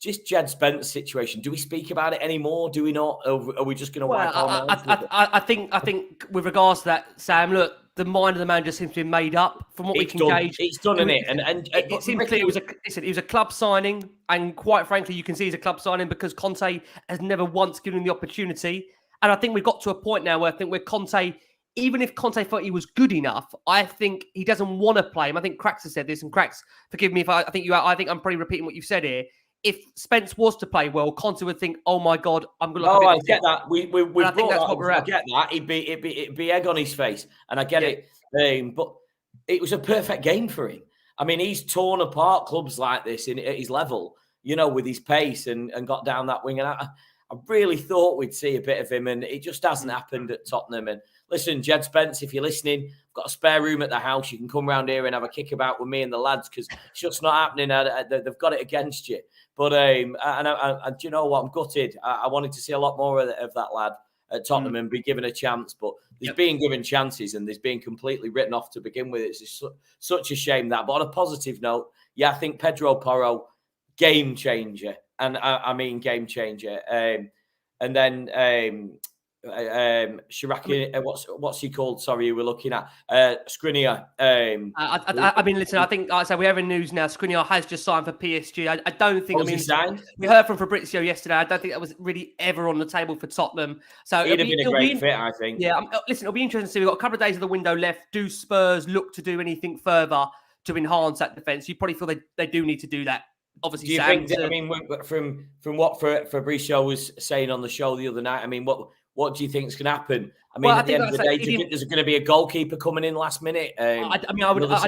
just Jed Spence's situation. Do we speak about it anymore? Do we not? Are we just going to wipe our mouths? I think with regards to that, Sam, look, the mind of the man just seems to be made up from what we can gauge. It's done, isn't it? And it seems clear it was a club signing, and quite frankly, you can see it's a club signing because Conte has never once given him the opportunity. And I think we've got to a point now where I think Conte even if Conte thought he was good enough, I think he doesn't want to play him. I think Cracks has said this, and Cracks, forgive me if I think I'm probably repeating what you've said here. If Spence was to play well, Conte would think, "Oh my God, I'm going to look a bit." I get that. We I think that's what we're at. I get that. It'd be egg on his face, and I get it. But it was a perfect game for him. I mean, he's torn apart clubs like this at his level, with his pace and got down that wing. And I really thought we'd see a bit of him, and it just hasn't happened at Tottenham. And listen, Jed Spence, if you're listening, I've got a spare room at the house. You can come round here and have a kickabout with me and the lads, because it's just not happening. They've got it against you. But do you know what? I'm gutted. I wanted to see a lot more of that lad at Tottenham and be given a chance. But he's being given chances and he's being completely written off to begin with. It's just such a shame that. But on a positive note, I think Pedro Porro, game changer. And I mean game changer. And then Shiraki, what's he called? Sorry, we're looking at Skriniar. I mean, listen, I think, like I said, we have in news now. Skriniar has just signed for PSG. I don't think. He signed? We heard from Fabrizio yesterday. I don't think that was really ever on the table for Tottenham. So it'd have been a great fit, I think. Yeah, listen, it'll be interesting to see. We've got a couple of days of the window left. Do Spurs look to do anything further to enhance that defence? You probably feel they do need to do that. Obviously, do you think? I mean, from what Fabrizio was saying on the show the other night, I mean, what do you think is going to happen? I mean, at the end of the day, do you think there's going to be a goalkeeper coming in last minute? I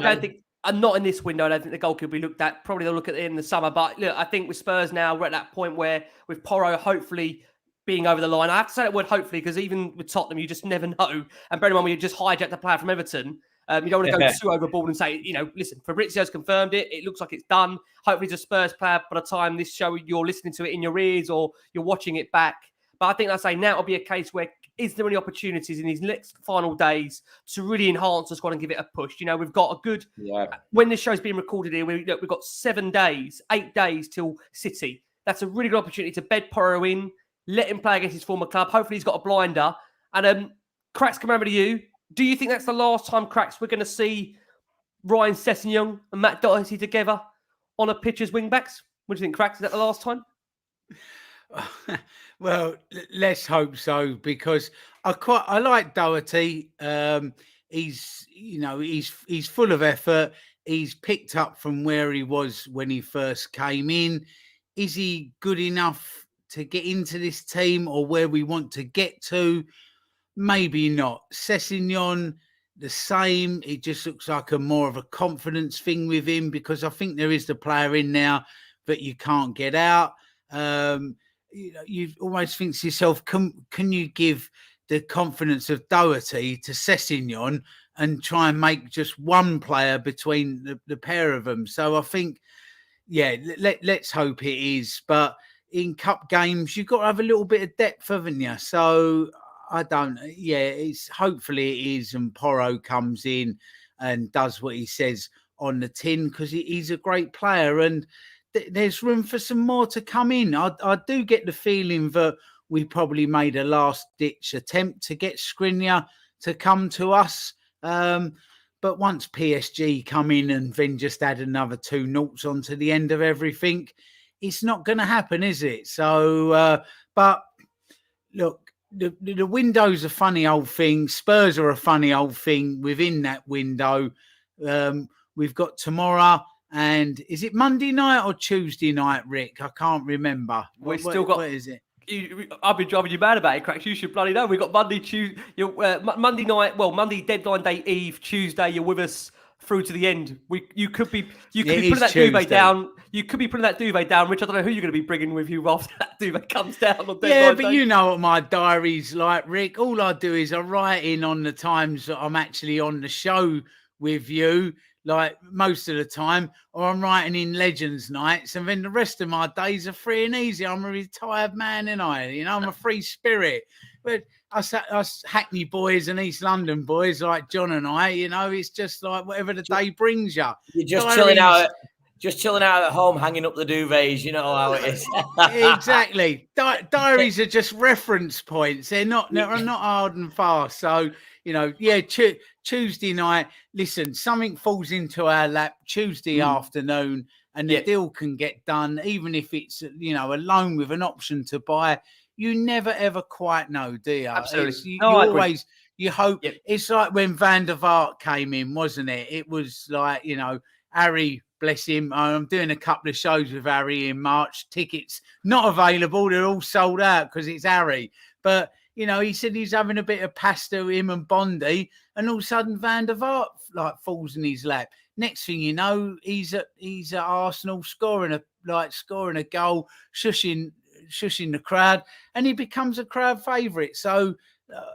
don't think. I'm not in this window. I don't think the goalkeeper will be looked at. Probably they'll look at it in the summer. But look, I think with Spurs now, we're at that point where with Porro hopefully being over the line. I have to say that word hopefully, because even with Tottenham, you just never know. And bear in mind, when you just hijacked the player from Everton, you don't want to go too overboard and say, listen, Fabrizio's confirmed it. It looks like it's done. Hopefully he's a Spurs player by the time this show, you're listening to it in your ears or you're watching it back. But I think, now it'll be a case where, is there any opportunities in these next final days to really enhance the squad and give it a push? We've got a good, when this show's being recorded here, we've got 8 days till City. That's a really good opportunity to bed Porro in, let him play against his former club. Hopefully he's got a blinder. And Cracks, come over to you. Do you think that's the last time, Cracks, we're going to see Ryan Sessegnon and Matt Doherty together on a pitch as wing-backs? What do you think, Cracks? Is that the last time? Well, let's hope so, because I like Doherty. He's full of effort. He's picked up from where he was when he first came in. Is he good enough to get into this team or where we want to get to? Maybe not. Sessegnon, the same. It just looks like more of a confidence thing with him, because I think there is the player in now that you can't get out. You almost think to yourself, can you give the confidence of Doherty to Sessegnon and try and make just one player between the pair of them? So I think, let's hope it is. But in cup games, you've got to have a little bit of depth, haven't you? So I don't. Hopefully it is, and Porro comes in and does what he says on the tin, because he's a great player, and there's room for some more to come in. I do get the feeling that we probably made a last-ditch attempt to get Skriniar to come to us. But once PSG come in and then just add another 2 noughts onto the end of everything, it's not going to happen, is it? So, but look, the window's a funny old thing. Spurs are a funny old thing within that window. We've got tomorrow. And is it Monday night or Tuesday night, Rick? I can't remember. What is it? I've been driving you mad about it, Cracks. You should bloody know. We've got Monday night. Well, Monday deadline day eve. Tuesday, you're with us through to the end. You could be putting that duvet down. You could be putting that duvet down, Rich. I don't know who you're going to be bringing with you after that duvet comes down on deadline day. Yeah, but you know what my diary's like, Rick. All I do is I write in on the times that I'm actually on the show with you, like most of the time, or I'm writing in Legends nights, and then the rest of my days are free and easy. I'm a retired man, and I'm a free spirit. But us Hackney boys and East London boys like John and I, it's just like whatever the day brings you. You're just chilling out. Just chilling out at home, hanging up the duvets. You know how it is. Exactly. Diaries are just reference points. They're not hard and fast. So, Tuesday night, listen, something falls into our lap Tuesday afternoon and the deal can get done, even if it's, a loan with an option to buy. You never, ever quite know, do you? Absolutely. You hope it's like when Van der Vaart came in, wasn't it? It was like, you know, Harry, bless him. I'm doing a couple of shows with Harry in March. Tickets not available. They're all sold out because it's Harry. But, you know, he said he's having a bit of pasta, him and Bondi, and all of a sudden Van der Vaart like falls in his lap. Next thing you know, he's at Arsenal scoring a goal, shushing the crowd, and he becomes a crowd favourite. So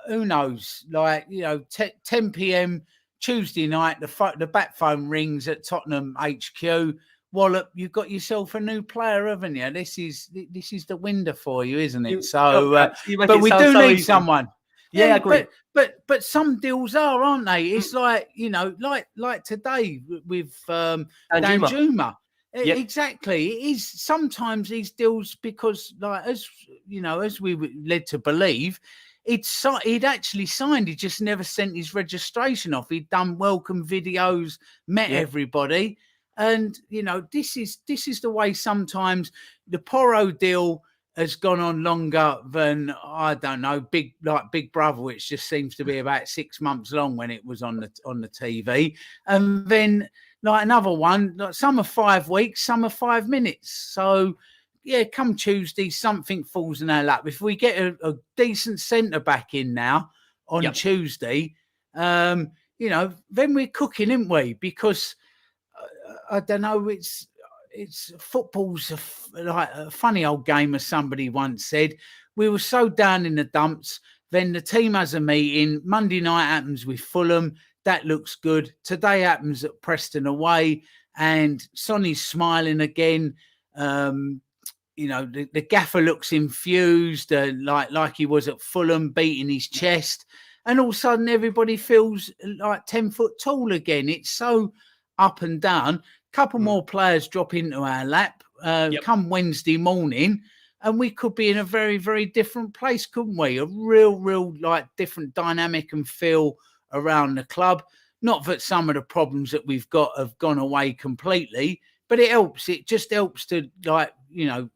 who knows? Like, you know, 10 p.m. Tuesday night, the bat phone rings at Tottenham HQ. Wallop, you've got yourself a new player, haven't you? This is the window for you, isn't it? But we do need someone. Yeah, I agree. But some deals aren't they? It's like, you know, like today with Danjuma. Exactly. It is sometimes these deals because, like, as you know, as we were led to believe, he'd actually signed. He just never sent his registration off. He'd done welcome videos, met everybody, and you know, this is the way sometimes the Porro deal has gone on longer than, I don't know, Big Brother, which just seems to be about 6 months long when it was on the TV, and then like another one, like some are 5 weeks, some are 5 minutes. So yeah, come Tuesday, something falls in our lap. If we get a decent centre back in now on Tuesday, you know, then we're cooking, aren't we? Because I don't know, it's football's like a funny old game, as somebody once said. We were so down in the dumps. Then the team has a meeting. Monday night happens with Fulham. That looks good. Today happens at Preston away, and Sonny's smiling again. You know, the gaffer looks infused, like he was at Fulham, beating his chest. And all of a sudden, everybody feels like 10 foot tall again. It's so up and down. Couple more players drop into our lap come Wednesday morning, and we could be in a very, very different place, couldn't we? A real, like, different dynamic and feel around the club. Not that some of the problems that we've got have gone away completely, but it helps. It just helps to, like, you know,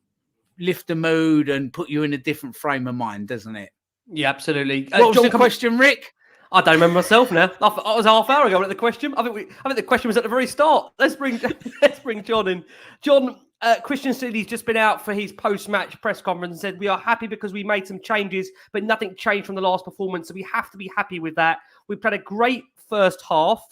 lift the mood and put you in a different frame of mind, doesn't it? Yeah, absolutely. What was the question, Rick? I don't remember myself now. I was half hour ago at the question. I think the question was at the very start. Let's bring John in. John, Christian Seeley's just been out for his post-match press conference and said, we are happy because we made some changes, but nothing changed from the last performance. So we have to be happy with that. We played a great first half.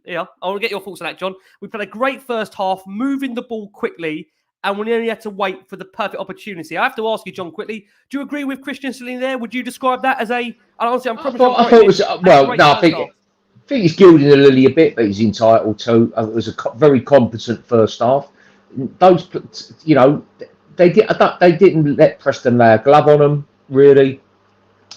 Yeah, I want to get your thoughts on that, John. We played a great first half, moving the ball quickly, and we only had to wait for the perfect opportunity. I have to ask you, John, quickly, do you agree with Christian Seeley there? Would you describe that as a... Honestly, I'm probably... I thought it was... I think he's gilding the lily a bit, but he's entitled to. It was a very competent first half. Those, you know, they didn't let Preston lay a glove on them, really,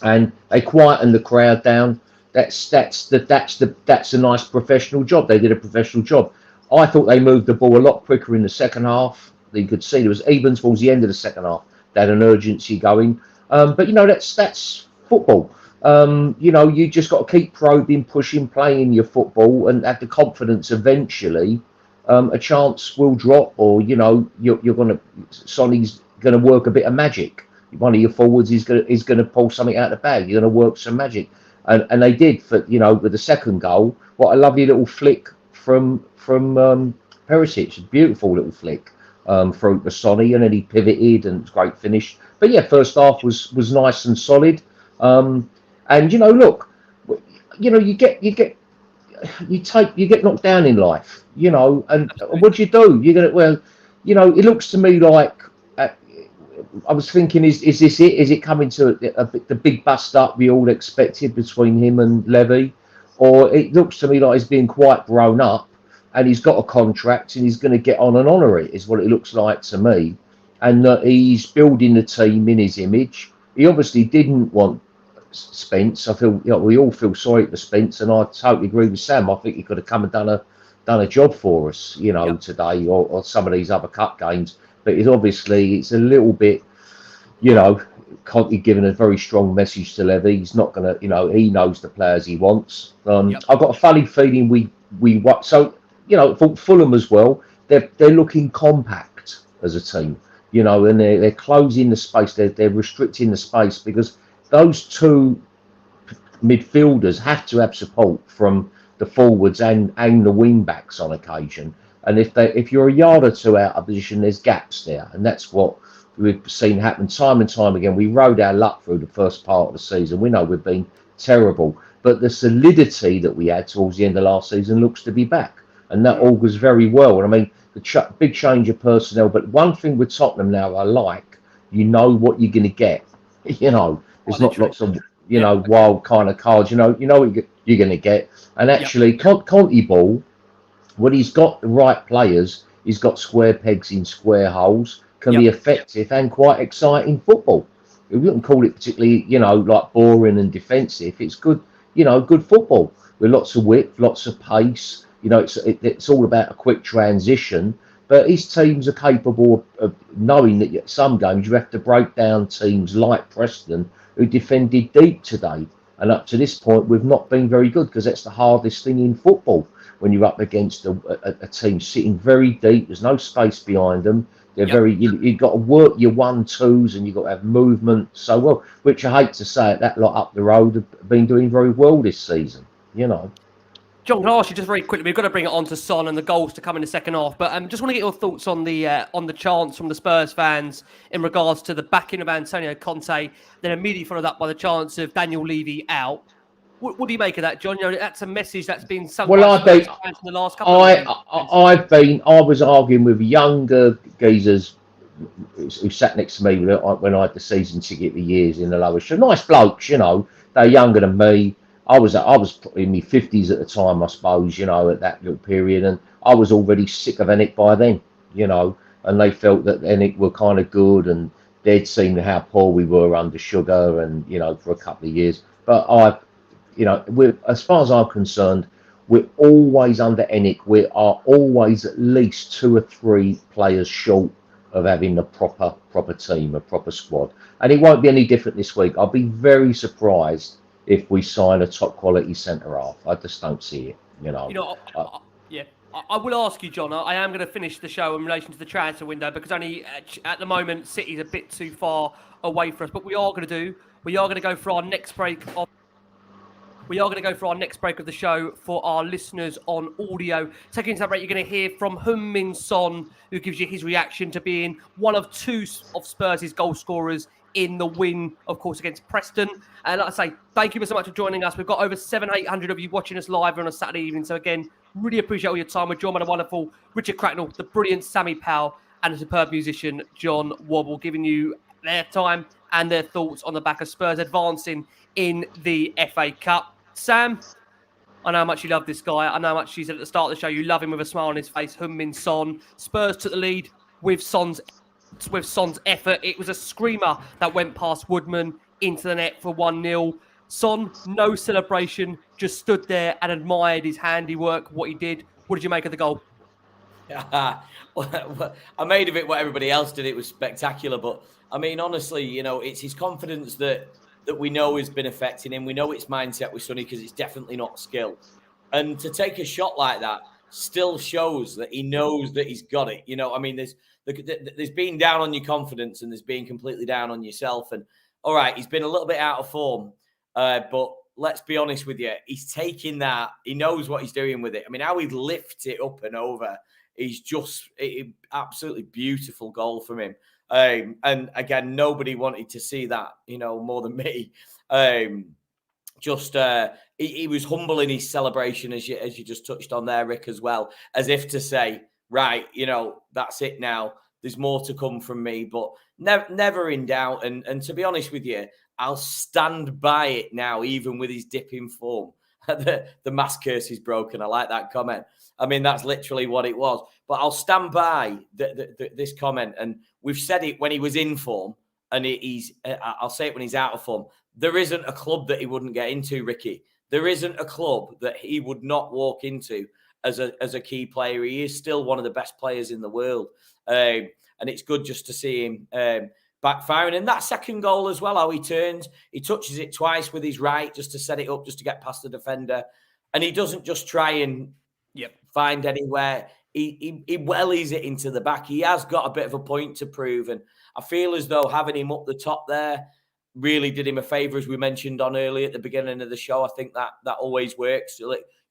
and they quietened the crowd down. That's a nice professional job. They did a professional job. I thought they moved the ball a lot quicker in the second half. You could see there was even towards the end of the second half. They had an urgency going. But, you know, that's football. You know, you just got to keep probing, pushing, playing your football, and have the confidence eventually a chance will drop, or, you know, Sonny's going to work a bit of magic. One of your forwards is going to pull something out of the bag. You're going to work some magic. And they did, for, you know, with the second goal. What a lovely little flick from Perisic. A beautiful little flick through to Sonny, and then he pivoted, and it's great finish. But yeah, first half was nice and solid. And, you know, look, you know, you get knocked down in life, you know, and what do? You're gonna, well, you know, it looks to me like I was thinking, is this it? Is it coming to the big bust up we all expected between him and Levy, or it looks to me like he's being quite grown up and he's got a contract and he's going to get on and honour it, is what it looks like to me, and that he's building the team in his image. He obviously didn't want Spence. I feel, you know, we all feel sorry for Spence, and I totally agree with Sam. I think he could have come and done a job for us, you know, today, or some of these other cup games. But it's a little bit, you know, Conte giving a very strong message to Levy. He's not going to, you know, he knows the players he wants. I've got a funny feeling we so, you know, for Fulham as well, they're looking compact as a team, you know, and they're closing the space. They're restricting the space, because those two midfielders have to have support from the forwards and the wing backs on occasion. And if you're a yard or two out of position, there's gaps there, and that's what we've seen happen time and time again. We rode our luck through the first part of the season. We know we've been terrible, but the solidity that we had towards the end of last season looks to be back, and that augurs very well. And I mean, the big change of personnel, but one thing with Tottenham now, I like, you know what you're going to get. You know, there's not lots of wild kind of cards. You know what you're going to get. And actually, Conte ball, when he's got the right players, he's got square pegs in square holes, can be effective and quite exciting football. We wouldn't call it particularly, like boring and defensive. It's good, good football with lots of width, lots of pace. It's all about a quick transition. But his teams are capable of knowing that some games you have to break down teams like Preston, who defended deep today. And up to this point, we've not been very good, because that's the hardest thing in football, when you're up against a team sitting very deep. There's no space behind them. They're you've got to work your 1-2s, and you've got to have movement so well, which I hate to say it, that lot up the road have been doing very well this season, John, can I ask you just very quickly? We've got to bring it on to Son and the goals to come in the second half, but just want to get your thoughts on the chants from the Spurs fans in regards to the backing of Antonio Conte, then immediately followed up by the chants of Daniel Levy out. What do you make of that, John? That's a message that's been sung by Spurs fans in the last couple of years. I was arguing with younger geezers who sat next to me when I had the season ticket for years in the lower show. Nice blokes, they're younger than me. I was in my 50s at the time, I suppose, at that little period, and I was already sick of Ennick by then, and they felt that Ennick were kind of good, and they'd seen how poor we were under Sugar, and for a couple of years. But as far as I'm concerned, we're always under Ennick. We are always at least 2 or 3 players short of having a proper team, a proper squad, and it won't be any different this week. I'll be very surprised if we sign a top quality centre half. I just don't see it. I will ask you, John. I am going to finish the show in relation to the transfer window, because only at the moment City's a bit too far away for us. But we are going to go for our next break. We are going to go for our next break of the show for our listeners on audio. Taking into that break, you're going to hear from Heung-min Son, who gives you his reaction to being one of 2 of Spurs' goal scorers in the win, of course, against Preston. And like I say, thank you so much for joining us. We've got over 700-800 of you watching us live on a Saturday evening. So again, really appreciate all your time. We're joined by the wonderful Richard Cracknell, the brilliant Sammy Powell, and the superb musician John Wobble, giving you their time and their thoughts on the back of Spurs advancing in the FA Cup. Sam, I know how much you love this guy. I know how much you said at the start of the show you love him with a smile on his face. Heung-min Son. Spurs took the lead with Son's effort. It was a screamer that went past Woodman into the net for 1-0. Son, no celebration, just stood there and admired his handiwork, what he did. What did you make of the goal? I made of it what everybody else did. It was spectacular. But, I mean, honestly, it's his confidence that we know has been affecting him. We know it's mindset with Sonny, because it's definitely not skill. And to take a shot like that still shows that he knows that he's got it. I mean, there's being down on your confidence, and there's being completely down on yourself. And all right, he's been a little bit out of form, but let's be honest with you, he's taking that. He knows what he's doing with it. I mean, how he lifts it up and over is just absolutely beautiful goal from him. And again, nobody wanted to see that, more than me. He was humble in his celebration, as you just touched on there, Rick, as well, as if to say, right, that's it now. There's more to come from me, but never in doubt. And to be honest with you, I'll stand by it now, even with his dip in form. The mask curse is broken. I like that comment. I mean, that's literally what it was. But I'll stand by this comment. And we've said it when he was in form, and I'll say it when he's out of form. There isn't a club that he wouldn't get into, Ricky. There isn't a club that he would not walk into as a key player. He is still one of the best players in the world. And it's good just to see him backfiring. And that second goal as well, how he turns, he touches it twice with his right just to set it up, just to get past the defender. And he doesn't just try and find anywhere. He wellies it into the back. He has got a bit of a point to prove. And I feel as though having him up the top there, really did him a favour, as we mentioned on earlier at the beginning of the show. I think that always works.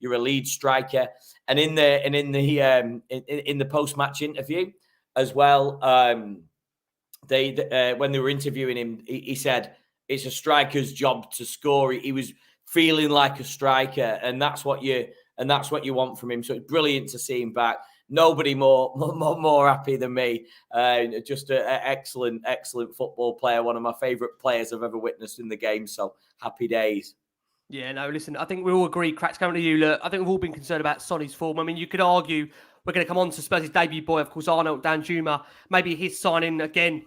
You're a lead striker, and in the post-match interview as well, they when they were interviewing him, he said it's a striker's job to score. He was feeling like a striker, and that's what you want from him. So it's brilliant to see him back. Nobody more happy than me. Just an excellent football player. One of my favourite players I've ever witnessed in the game. So happy days. Yeah, no, listen, I think we all agree, Cracks, coming to you, look, I think we've all been concerned about Sonny's form. I mean, you could argue, we're going to come on to Spurs' debut boy, of course, Arnold Danjuma, maybe his signing, again,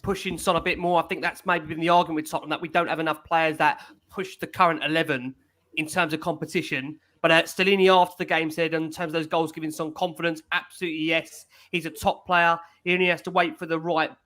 pushing Son a bit more. I think that's maybe been the argument with Tottenham, that we don't have enough players that push the current 11 in terms of competition. But Stellini, after the game, said, in terms of those goals, giving Son confidence, absolutely yes. He's a top player. He only has to wait for the right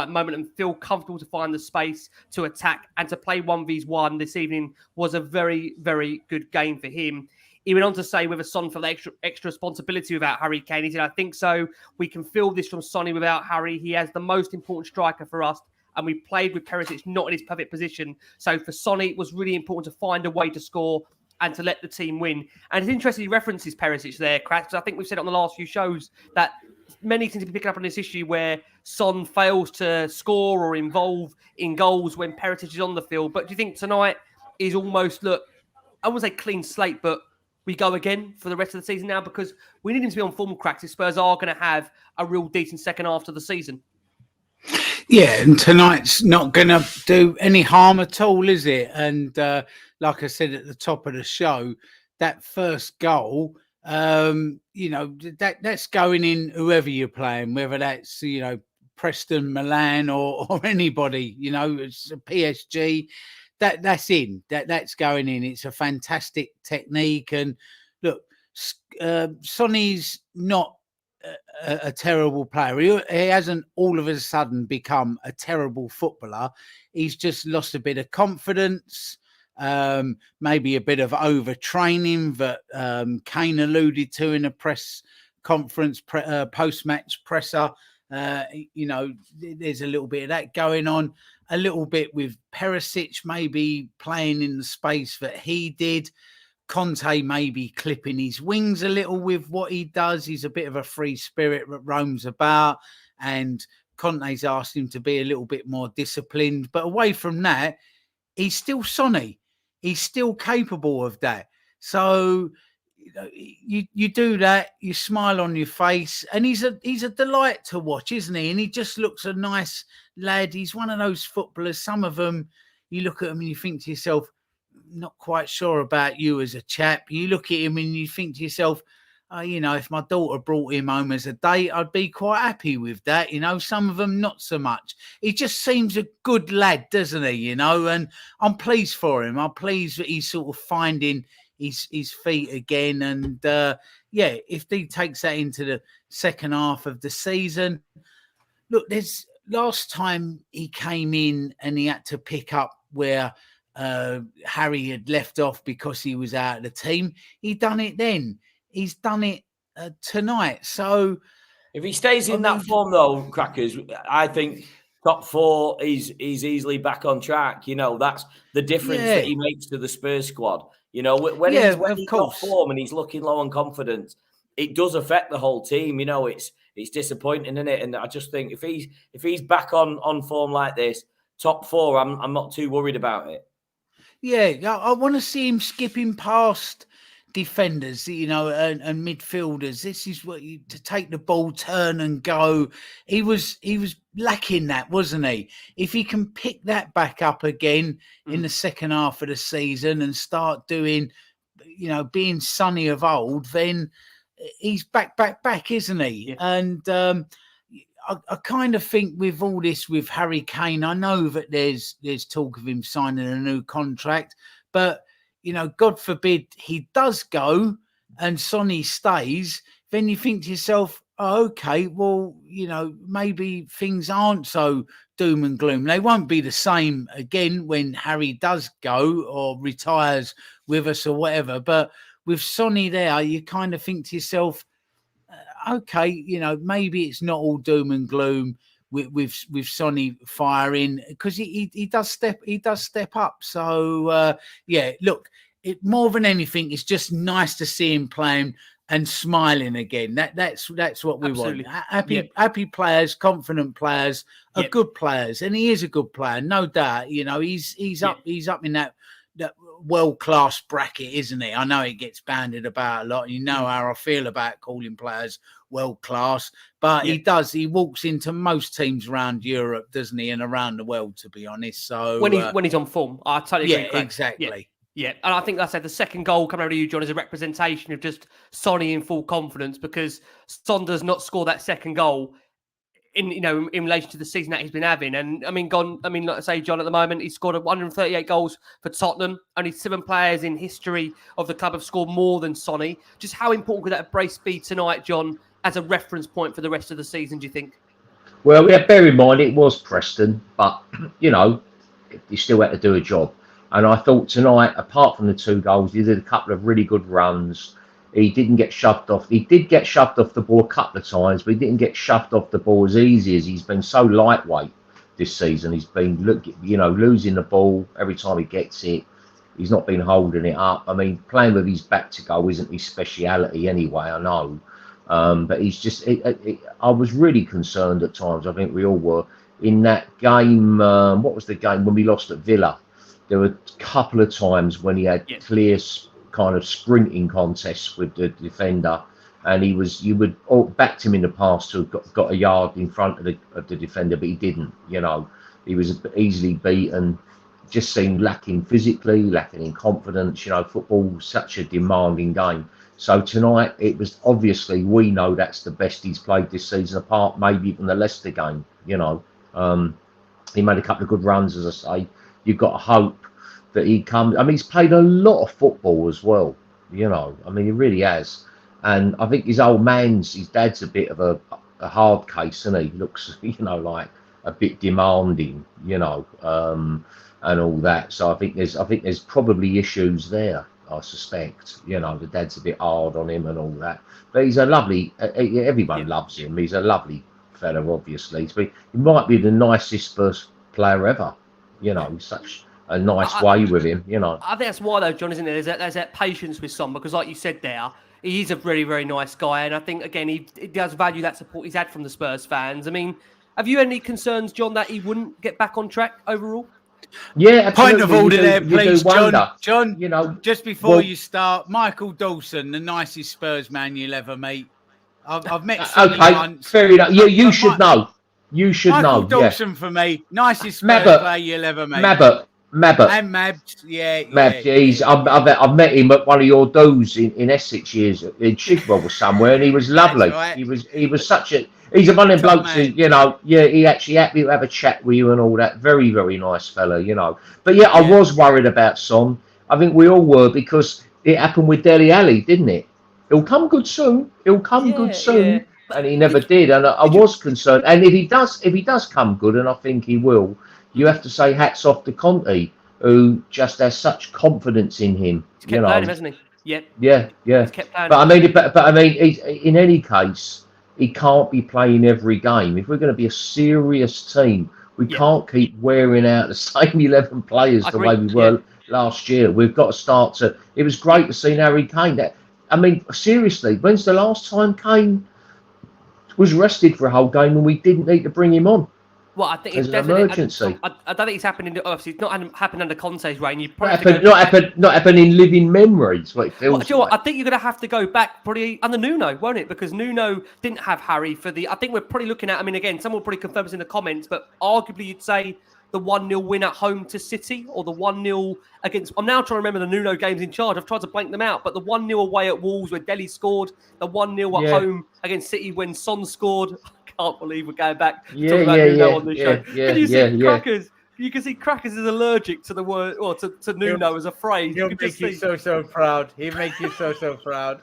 moment and feel comfortable to find the space to attack, and to play 1v1 this evening was a very, very good game for him. He went on to say, with a Son for the extra responsibility without Harry Kane. He said, I think so. We can feel this from Sonny without Harry. He has the most important striker for us, and we played with Perisic not in his perfect position. So for Sonny, it was really important to find a way to score and to let the team win. And it's interesting he references Perisic there, Kratz, because I think we've said it on the last few shows that many seem to be picking up on this issue where Son fails to score or involve in goals when Perisic is on the field. But do you think tonight is almost, look, I wouldn't say clean slate, but we go again for the rest of the season now? Because we need him to be on form, Cracks, if Spurs are going to have a real decent second half to the season. Yeah, and tonight's not going to do any harm at all, is it? And like I said at the top of the show, that first goal, that's going in whoever you're playing, whether that's, Preston, Milan or anybody, it's a PSG, that's in, that's going in. It's a fantastic technique. And look, Sonny's not a terrible player. He hasn't all of a sudden become a terrible footballer. He's just lost a bit of confidence, maybe a bit of overtraining that Kane alluded to in a press conference, post-match presser. There's a little bit of that going on, a little bit with Perisic maybe playing in the space that he did. Conte maybe clipping his wings a little with what he does. He's a bit of a free spirit that roams about, and Conte's asked him to be a little bit more disciplined. But away from that, he's still Sonny. He's still capable of that. So you do that, you smile on your face, and he's a delight to watch, isn't he? And he just looks a nice lad. He's one of those footballers. Some of them, you look at them and you think to yourself, not quite sure about you as a chap. You look at him and you think to yourself, if my daughter brought him home as a date, I'd be quite happy with that. Some of them not so much. He just seems a good lad, doesn't he? And I'm pleased for him. I'm pleased that he's sort of finding his feet again. And if he takes that into the second half of the season, look, there's last time he came in and he had to pick up where Harry had left off because he was out of the team. He done it then. He's done it tonight. So if he stays in that form, though, Crackers, I think top four, he's easily back on track. That's the difference that he makes to the Spurs squad. When he's got form and he's looking low on confidence, it does affect the whole team. It's disappointing, isn't it? And I just think if he's back on form like this, top four, I'm not too worried about it. Yeah, I want to see him skipping past defenders, and midfielders. This is what to take the ball, turn and go. He was lacking that, wasn't he? If he can pick that back up again in the second half of the season and start doing, being Sonny of old, then he's back, isn't he? Yeah. And I kind of think with all this with Harry Kane, I know that there's talk of him signing a new contract, but God forbid he does go and Sonny stays, then you think to yourself, oh, okay, well, maybe things aren't so doom and gloom. They won't be the same again when Harry does go or retires with us or whatever. But with Sonny there, you kind of think to yourself, okay, maybe it's not all doom and gloom. with Sonny firing, because he does step up. So look, more than anything, it's just nice to see him playing and smiling again. That's what we Absolutely. want. Happy players, confident players, are good players, and he is a good player, no doubt. You know, he's up in that world-class bracket, isn't he? I know he gets banded about a lot. You know how I feel about calling players world-class, but he walks into most teams around Europe, doesn't he, and around the world, to be honest. So when he's on form, I totally agree. Yeah, exactly. Yeah, and I think that's the second goal coming over to you, John, is a representation of just Sonny in full confidence, because Son does not score that second goal in relation to the season that he's been having. And like I say, John, at the moment he's scored 138 goals for Tottenham. Only 7 players in history of the club have scored more than Sonny. Just how important could that brace be tonight, John, as a reference point for the rest of the season, do you think? Well, bear in mind it was Preston, but he still had to do a job. And I thought tonight, apart from the 2 goals, he did a couple of really good runs. He didn't get shoved off. He did get shoved off the ball a couple of times, but he didn't get shoved off the ball as easy, as he's been so lightweight this season. He's been losing the ball every time he gets it. He's not been holding it up. I mean, playing with his back to goal isn't his speciality anyway, I know. But he's just... I was really concerned at times. I think we all were. In that game, what was the game when we lost at Villa? There were a couple of times when he had clear kind of sprinting contests with the defender, and you would backed him in the past to have got a yard in front of the defender, but he didn't. He was easily beaten. Just seemed lacking physically, lacking in confidence. Football's such a demanding game. So tonight it was obviously, we know that's the best he's played this season, apart maybe even the Leicester game. He made a couple of good runs, as I say. You've got to hope that he comes. I mean, he's played a lot of football as well. I mean, he really has. And I think his dad's a bit of a hard case, and he looks, like a bit demanding, and all that. So I think there's probably issues there. I suspect, the dad's a bit hard on him and all that. But he's a lovely. Everyone loves him. He's a lovely fella, obviously. So he might be the nicest Spurs player ever. Such a nice way with him, I think that's why, though, John, isn't there? There's that patience with Son, because like you said there, he is a very, very nice guy. And I think, again, he does value that support he's had from the Spurs fans. I mean, have you any concerns, John, that he wouldn't get back on track overall? Yeah, absolutely. Point of order there, please, John. John, just before you start, Michael Dawson, the nicest Spurs man you'll ever meet. I've met Sonny once. Fair enough. Yeah, you should know. You should Michael know. Dawson for me, nicest Spurs player you'll ever meet. Mabbott. And Mabs, I've met him at one of your do's in Essex years in Chigwell or somewhere, and he was lovely. Right. He was he's one of them blokes who, he actually happy to have a chat with you and all that. Very, very nice fella, But I was worried about Son. I think we all were, because it happened with Dele Alli, didn't it? He'll come good soon. Yeah. And he never did, and I was concerned. And if he does come good, and I think he will, you have to say hats off to Conte, who just has such confidence in him. He's kept playing him, hasn't he? Yeah. He's kept playing but I mean, in any case, he can't be playing every game. If we're going to be a serious team, we can't keep wearing out the same 11 players the way we were last year. We've got to start to. It was great to see Harry Kane. I mean, seriously, when's the last time Kane was rested for a whole game and we didn't need to bring him on? Well, I think it's an emergency. I don't think it's happening. Obviously, it's not happened under Conte's reign. Not happened in living memories. What it feels like. I think you're going to have to go back probably under Nuno, won't it? Because Nuno didn't have Harry for the. I think we're probably looking at. I mean, again, someone will probably confirm this in the comments, but arguably you'd say the 1-0 win at home to City, or the 1-0 against... I'm now trying to remember the Nuno games in charge. I've tried to blank them out, but the 1-0 away at Wolves where Dele scored, the 1-0 at home against City when Son scored. I can't believe we're going back talking about Nuno on the show. Can you see Crackers? You can see Crackers is allergic to the word, or to Nuno as a phrase. He'll make you so proud. He'll make you so proud.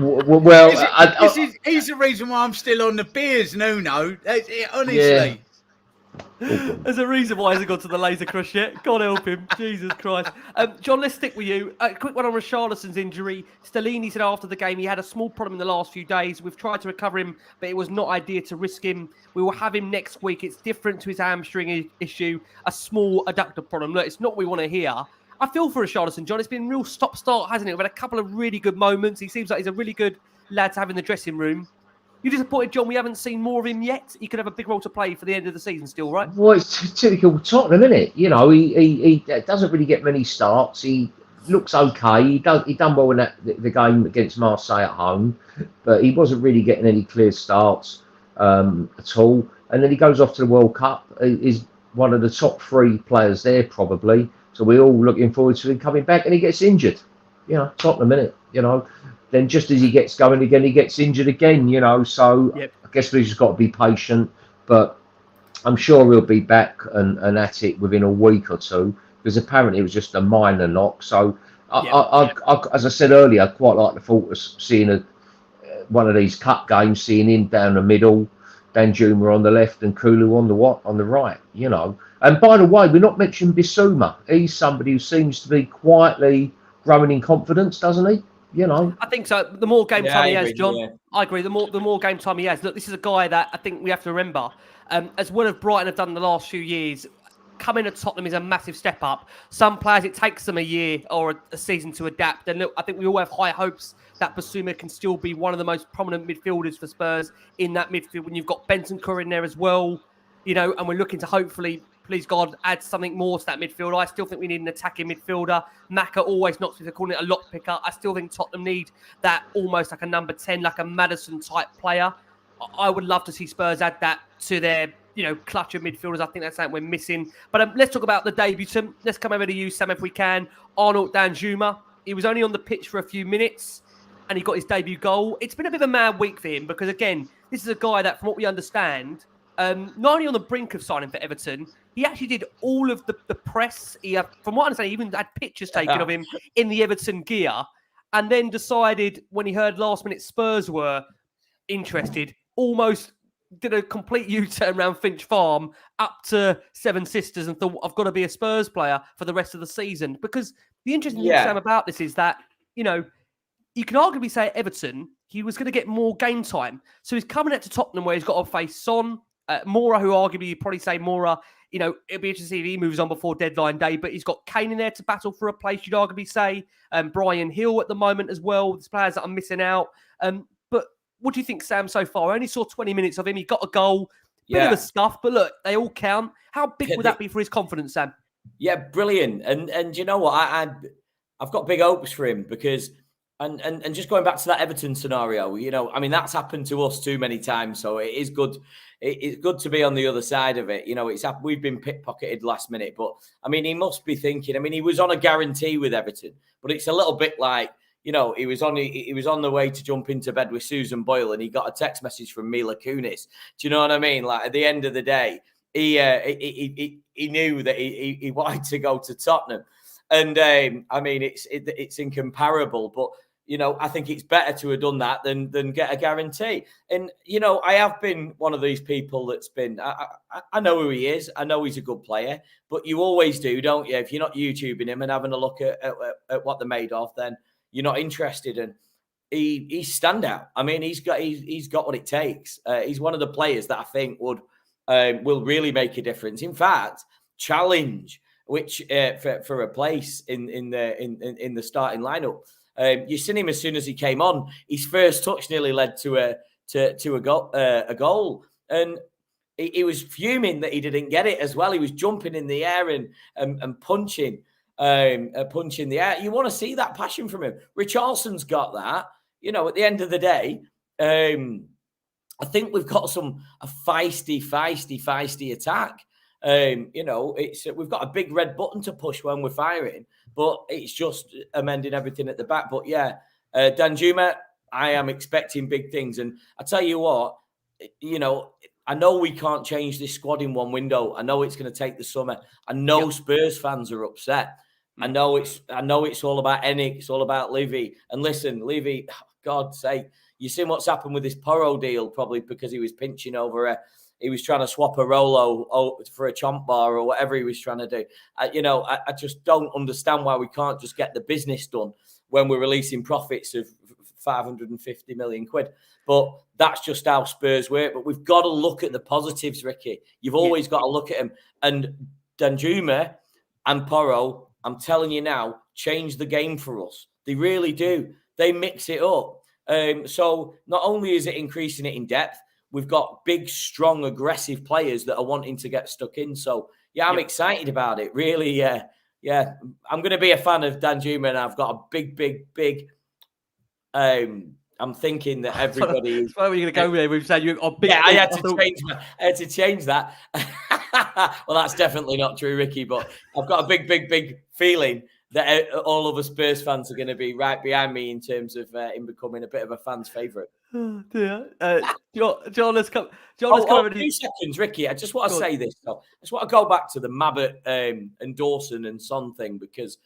Well, he's the reason why I'm still on the beers, Nuno. Honestly. There's a reason why he hasn't gone to the Lazer Crush yet. God help him. Jesus Christ. John, let's stick with you. A quick one on Richarlison's injury. Stellini said after the game he had a small problem in the last few days. We've tried to recover him, but it was not ideal to risk him. We will have him next week. It's different to his hamstring issue, a small adductor problem. Look, it's not what we want to hear. I feel for Richarlison, John. It's been real stop-start, hasn't it? We've had a couple of really good moments. He seems like he's a really good lad to have in the dressing room. You're disappointed, John, we haven't seen more of him yet? He could have a big role to play for the end of the season still, right? Well, it's typical Tottenham, isn't it? You know, he doesn't really get many starts. He looks okay. He done well in the game against Marseille at home, but he wasn't really getting any clear starts at all. And then he goes off to the World Cup. He's one of the top 3 players there, probably. So we're all looking forward to him coming back, and he gets injured. You know, Tottenham, innit? You know. Then just as he gets going again, he gets injured again, you know. So I guess we've just got to be patient. But I'm sure he'll be back and at it within a week or two, because apparently it was just a minor knock. So, I, as I said earlier, I quite like the thought of seeing one of these cup games, seeing him down the middle, Danjuma on the left and Kulu on the right, you know. And by the way, we're not mentioning Bissouma. He's somebody who seems to be quietly growing in confidence, doesn't he? You know, I think so. The more game time he has, agree, John, I agree. The more game time he has. Look, this is a guy that I think we have to remember. As well as Brighton have done the last few years, coming to Tottenham is a massive step up. Some players, it takes them a year or a season to adapt. And look, I think we all have high hopes that Bissouma can still be one of the most prominent midfielders for Spurs in that midfield. When you've got Bentancur in there as well, you know, and we're looking to hopefully, please God, add something more to that midfield. I still think we need an attacking midfielder. Maka always knocks me for calling it a lock picker. I still think Tottenham need that almost like a number 10, like a Maddison type player. I would love to see Spurs add that to their, you know, clutch of midfielders. I think that's something we're missing. But let's talk about the debutant. Let's come over to you, Sam, if we can. Arnaud Danjuma. He was only on the pitch for a few minutes and he got his debut goal. It's been a bit of a mad week for him because, again, this is a guy that, from what we understand, not only on the brink of signing for Everton, he actually did all of the press. From what I understand, he even had pictures taken of him in the Everton gear, and then decided when he heard last minute Spurs were interested, almost did a complete U-turn around Finch Farm up to Seven Sisters and thought, I've got to be a Spurs player for the rest of the season. Because the interesting thing, Sam, about this is that, you know, you can arguably say at Everton, he was going to get more game time. So he's coming out to Tottenham where he's got to face Son, Moura, who arguably you'd probably say Moura, you know, it'll be interesting to see if he moves on before deadline day, but he's got Kane in there to battle for a place, you'd arguably say. Brian Hill at the moment as well. There's players that are missing out. But what do you think, Sam, so far? I only saw 20 minutes of him. He got a goal. Bit of a scuff, but look, they all count. How big would that be for his confidence, Sam? Yeah, brilliant. And you know what? I've got big hopes for him because and just going back to that Everton scenario, you know, I mean, that's happened to us too many times. So it is good. It's good to be on the other side of it. You know, we've been pickpocketed last minute, but I mean, he must be thinking. I mean, he was on a guarantee with Everton, but it's a little bit like, you know, he was on the way to jump into bed with Susan Boyle, and he got a text message from Mila Kunis. Do you know what I mean? Like at the end of the day, he knew that he wanted to go to Tottenham, and I mean, it's incomparable, but. You know, I think it's better to have done that than get a guarantee. And, you know, I have been one of these people that's been, I know who he is. I know he's a good player, but you always do, don't you? If you're not YouTubing him and having a look at what they're made of, then you're not interested. And he's standout. I mean, he's got what it takes. He's one of the players that I think will really make a difference. In fact, challenge, which for a place in the starting lineup. You seen him as soon as he came on. His first touch nearly led to a goal, and he was fuming that he didn't get it as well. He was jumping in the air and punching the air. You want to see that passion from him. Richarlison's got that. You know, at the end of the day, I think we've got a feisty attack. You know, we've got a big red button to push when we're firing. But it's just amending everything at the back. But yeah, Danjuma, I am expecting big things. And I tell you what, you know, I know we can't change this squad in one window. I know it's going to take the summer. I know Spurs fans are upset. I know it's all about Ennick. It's all about Levy. And listen, Levy, God's sake, you seen what's happened with this Porro deal, probably because he was pinching over he was trying to swap a Rolo for a chomp bar or whatever he was trying to do. I just don't understand why we can't just get the business done when we're releasing profits of 550 million quid. But that's just how Spurs work. But we've got to look at the positives, Ricky. You've always got to look at them. And Danjuma and Porro, I'm telling you now, change the game for us. They really do. They mix it up. So not only is it increasing it in depth, we've got big, strong, aggressive players that are wanting to get stuck in. So, yeah, I'm excited about it. Really, yeah. I'm going to be a fan of Danjuma, and I've got a big I'm thinking that everybody is. Where were you going to go with? We've said you got a big. Yeah, I had to change that. Well, that's definitely not true, Ricky. But I've got a big feeling that all of us Spurs fans are going to be right behind me in terms of him becoming a bit of a fan's favourite. Oh dear. John, let's come. 2 seconds, Ricky. I just want to say this. So I just want to go back to the Mabbott and Dawson and Son thing because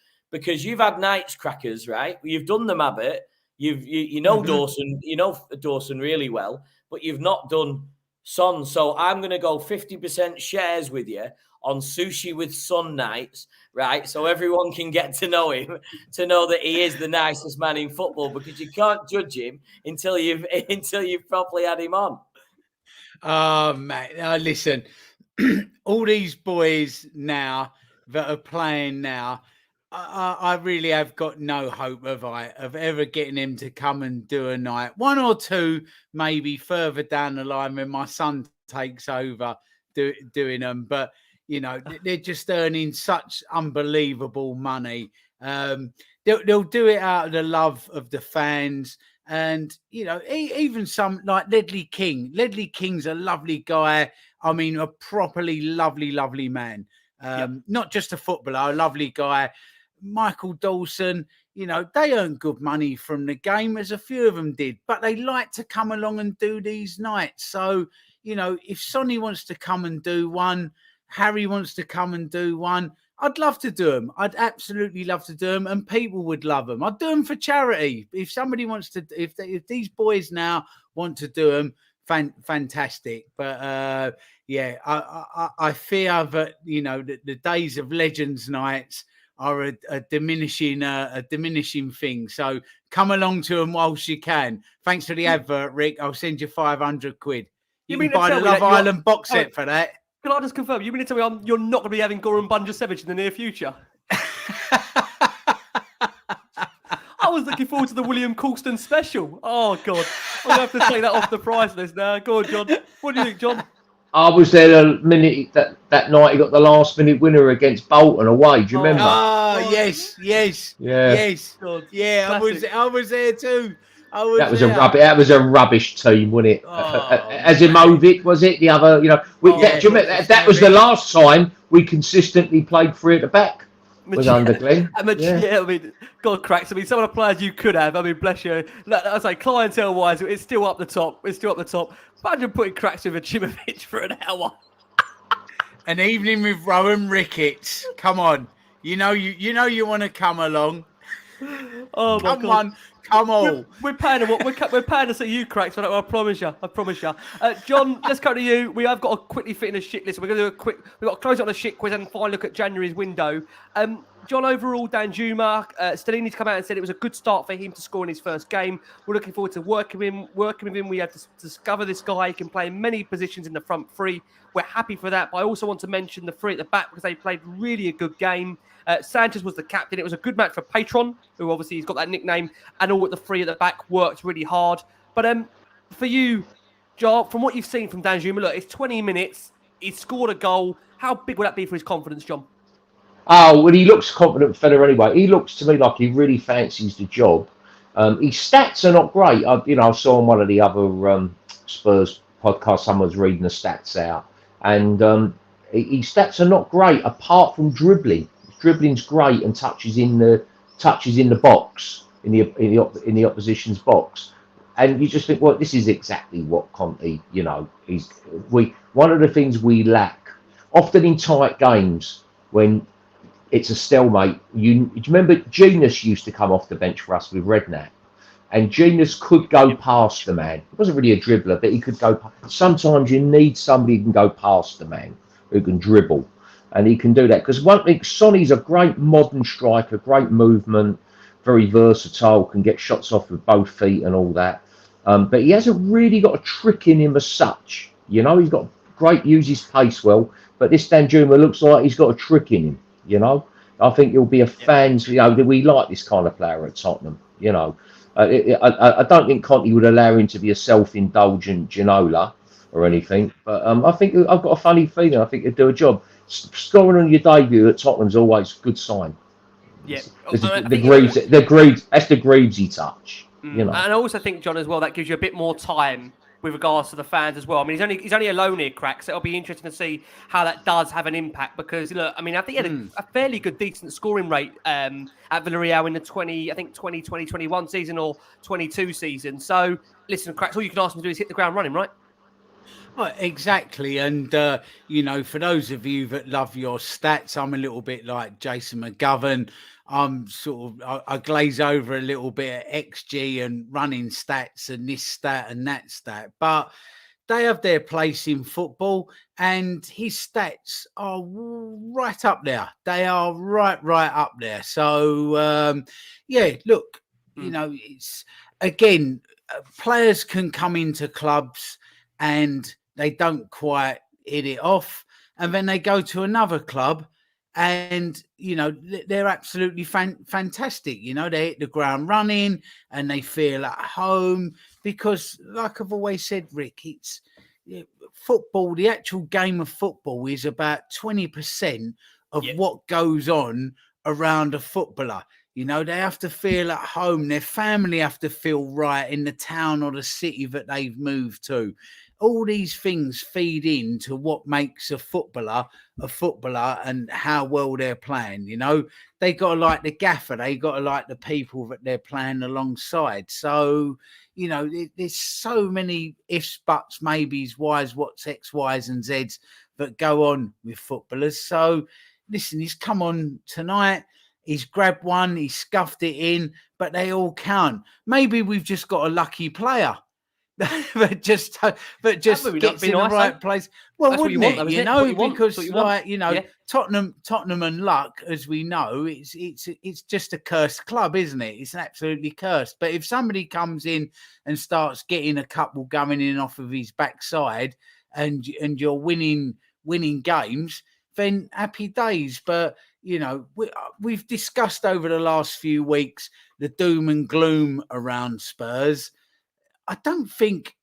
you've had nights crackers, right? You've done the Mabbott. You know Dawson, Dawson really well, but you've not done Son. So I'm going to go 50% shares with you on Sushi with Son nights, right? So everyone can get to know him, to know that he is the nicest man in football, because you can't judge him until you've properly had him on. Oh, mate, listen, all these boys now that are playing now, I really have got no hope of ever getting him to come and do a night. 1 or 2 maybe further down the line when my son takes over doing them. But, they're just earning such unbelievable money. They'll do it out of the love of the fans. And, even some like Ledley King. Ledley King's a lovely guy. I mean, a properly lovely man. Not just a footballer, a lovely guy. Michael Dawson, they earn good money from the game, as a few of them did, but they like to come along and do these nights. So, if Sonny wants to come and do one, Harry wants to come and do one, I'd love to do them. I'd absolutely love to do them, and people would love them. I'd do them for charity. If somebody wants to, if these boys now want to do them, fantastic. But I fear that the days of Legends nights are a diminishing thing. So come along to them whilst you can. Thanks for the advert, Rick. I'll send you 500 quid. You can buy the Love Island box set for that. Can I just confirm? You mean to tell me you're not going to be having Goran Bunjasevic in the near future? I was looking forward to the William Colston special. Oh, God. I'm going to have to take that off the price list now. Go on, John. What do you think, John? I was there the minute that night he got the last minute winner against Bolton away. Do you remember? Oh, yes. God. Yeah, I was there too. That was a rubbish team, wasn't it? Azimovic, was it? The other, do you remember, that was the last time we consistently played 3 at the back. Was under Glenn. I mean, God cracks. I mean, some of the players you could have. I mean, bless you. I say, clientele-wise, it's still up the top. Imagine putting cracks with a Jimovic for an hour. An evening with Rowan Ricketts. Come on, you want to come along. Oh my God. Come on. We're paying to see you cracks. I promise you. John, let's go to you. We have got to quickly fit in a shit list. We're going to do we've got to close on a shit quiz and finally look at January's window. John, overall, Danjuma, Stellini's come out and said it was a good start for him to score in his first game. We're looking forward to working with him. We have to discover this guy. He can play in many positions in the front three. We're happy for that. But I also want to mention the three at the back because they played really a good game. Sanchez was the captain. It was a good match for Patron, who obviously he's got that nickname, and all at the three at the back worked really hard. But for you, Jar, from what you've seen from Danjuma, look, it's 20 minutes. He's scored a goal. How big would that be for his confidence, John? Oh, well, he looks confident fella anyway. He looks to me like he really fancies the job. His stats are not great. I saw on one of the other Spurs podcasts, someone's reading the stats out, and his stats are not great apart from dribbling. Dribbling's great and touches in the box in the opposition's box, and you just think, well, this is exactly what Conte, one of the things we lack often in tight games when it's a stalemate. You remember Genius used to come off the bench for us with Redknapp, And Genius could go past the man. He wasn't really a dribbler, but he could go. Sometimes you need somebody who can go past the man, who can dribble. And he can do that. Because one thing, Sonny's a great modern striker, great movement, very versatile, can get shots off with both feet and all that. But he hasn't really got a trick in him as such. You know, he's got great, uses pace well. But this Danjuma looks like he's got a trick in him, you know. I think you'll be a fan, you know, that we like this kind of player at Tottenham, you know. I don't think Conte would allow him to be a self-indulgent Ginola or anything. But I think I've got a funny feeling. I think he'd do a job. Scoring on your debut at Tottenham's always a good sign. Yeah, that's the Greavesy touch. You know, and I also think, John, as well, that gives you a bit more time with regards to the fans as well. I mean, he's only alone here, Crack, so it'll be interesting to see how that does have an impact. Because look, I mean, I think he had a fairly good, decent scoring rate at Villarreal in the 2021 season or 22 season. So listen, Cracks, all you can ask him to do is hit the ground running, right? Well, exactly. And, you know, for those of you that love your stats, I'm a little bit like Jason McGovern. I'm I glaze over a little bit at XG and running stats and this stat and that stat. But they have their place in football, and his stats are right up there. They are right up there. So, yeah, look, you know, it's, again, players can come into clubs and they don't quite hit it off, and then they go to another club and, you know, they're absolutely fantastic. You know, they hit the ground running and they feel at home because, like I've always said, Rick, it's football. The actual game of football is about 20% of what goes on around a footballer. You know, they have to feel at home. Their family have to feel right in the town or the city that they've moved to. All these things feed into what makes a footballer and how well they're playing. You know, they got to like the gaffer. They got to like the people that they're playing alongside. So, you know, there's so many ifs, buts, maybes, whys, what's, X, Ys and Zs that go on with footballers. So, listen, he's come on tonight. He's grabbed one, he scuffed it in, but they all count. Maybe we've just got a lucky player but just gets in the right place. Well, wouldn't it? You know, because like, you know, Tottenham and luck, as we know, it's just a cursed club, isn't it? It's absolutely cursed. But if somebody comes in and starts getting a couple going in off of his backside, and you're winning games, then happy days. But you know, we've discussed over the last few weeks the doom and gloom around Spurs. I don't think,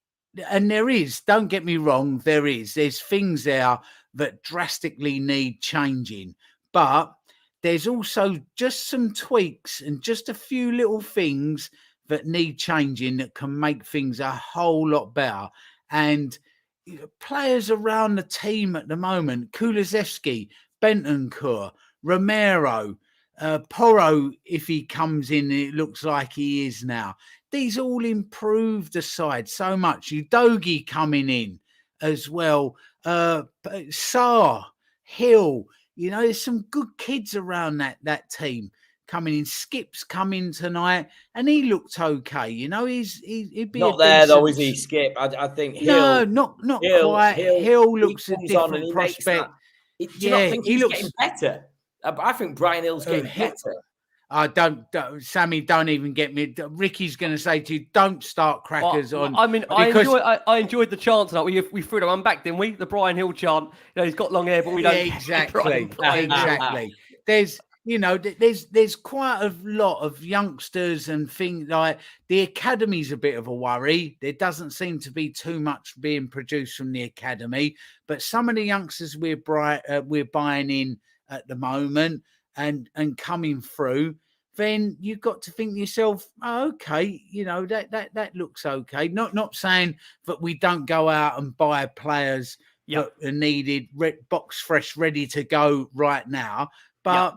and there is, don't get me wrong, there's things there that drastically need changing, but there's also just some tweaks and just a few little things that need changing that can make things a whole lot better. And players around the team at the moment, Kulusevski, Bentancur, Romero, Porro, if he comes in, it looks like he is now. These all improve the side so much. Udogie coming in as well. Sarr, Hill, you know, there's some good kids around that team coming in. Skip's coming tonight, and he looked okay. You know, he'd be not there though, is he? Skip, I think. Hill, no, not Hill, quite. Hill looks a different prospect. Do you not think he's getting better? I think Brian Hill's getting better. Sammy, don't even get me. Ricky's going to say to you, don't start crackers on. I mean, I enjoyed the chant tonight. We threw them back, didn't we? The Brian Hill chant. You know, he's got long hair, but we don't. Exactly. There's, you know, there's quite a lot of youngsters and things like the academy's a bit of a worry. There doesn't seem to be too much being produced from the academy, but some of the youngsters we're buying in at the moment and coming through, then you've got to think to yourself, oh, okay, you know, that looks okay. Not saying that we don't go out and buy players that are needed, box fresh, ready to go right now, but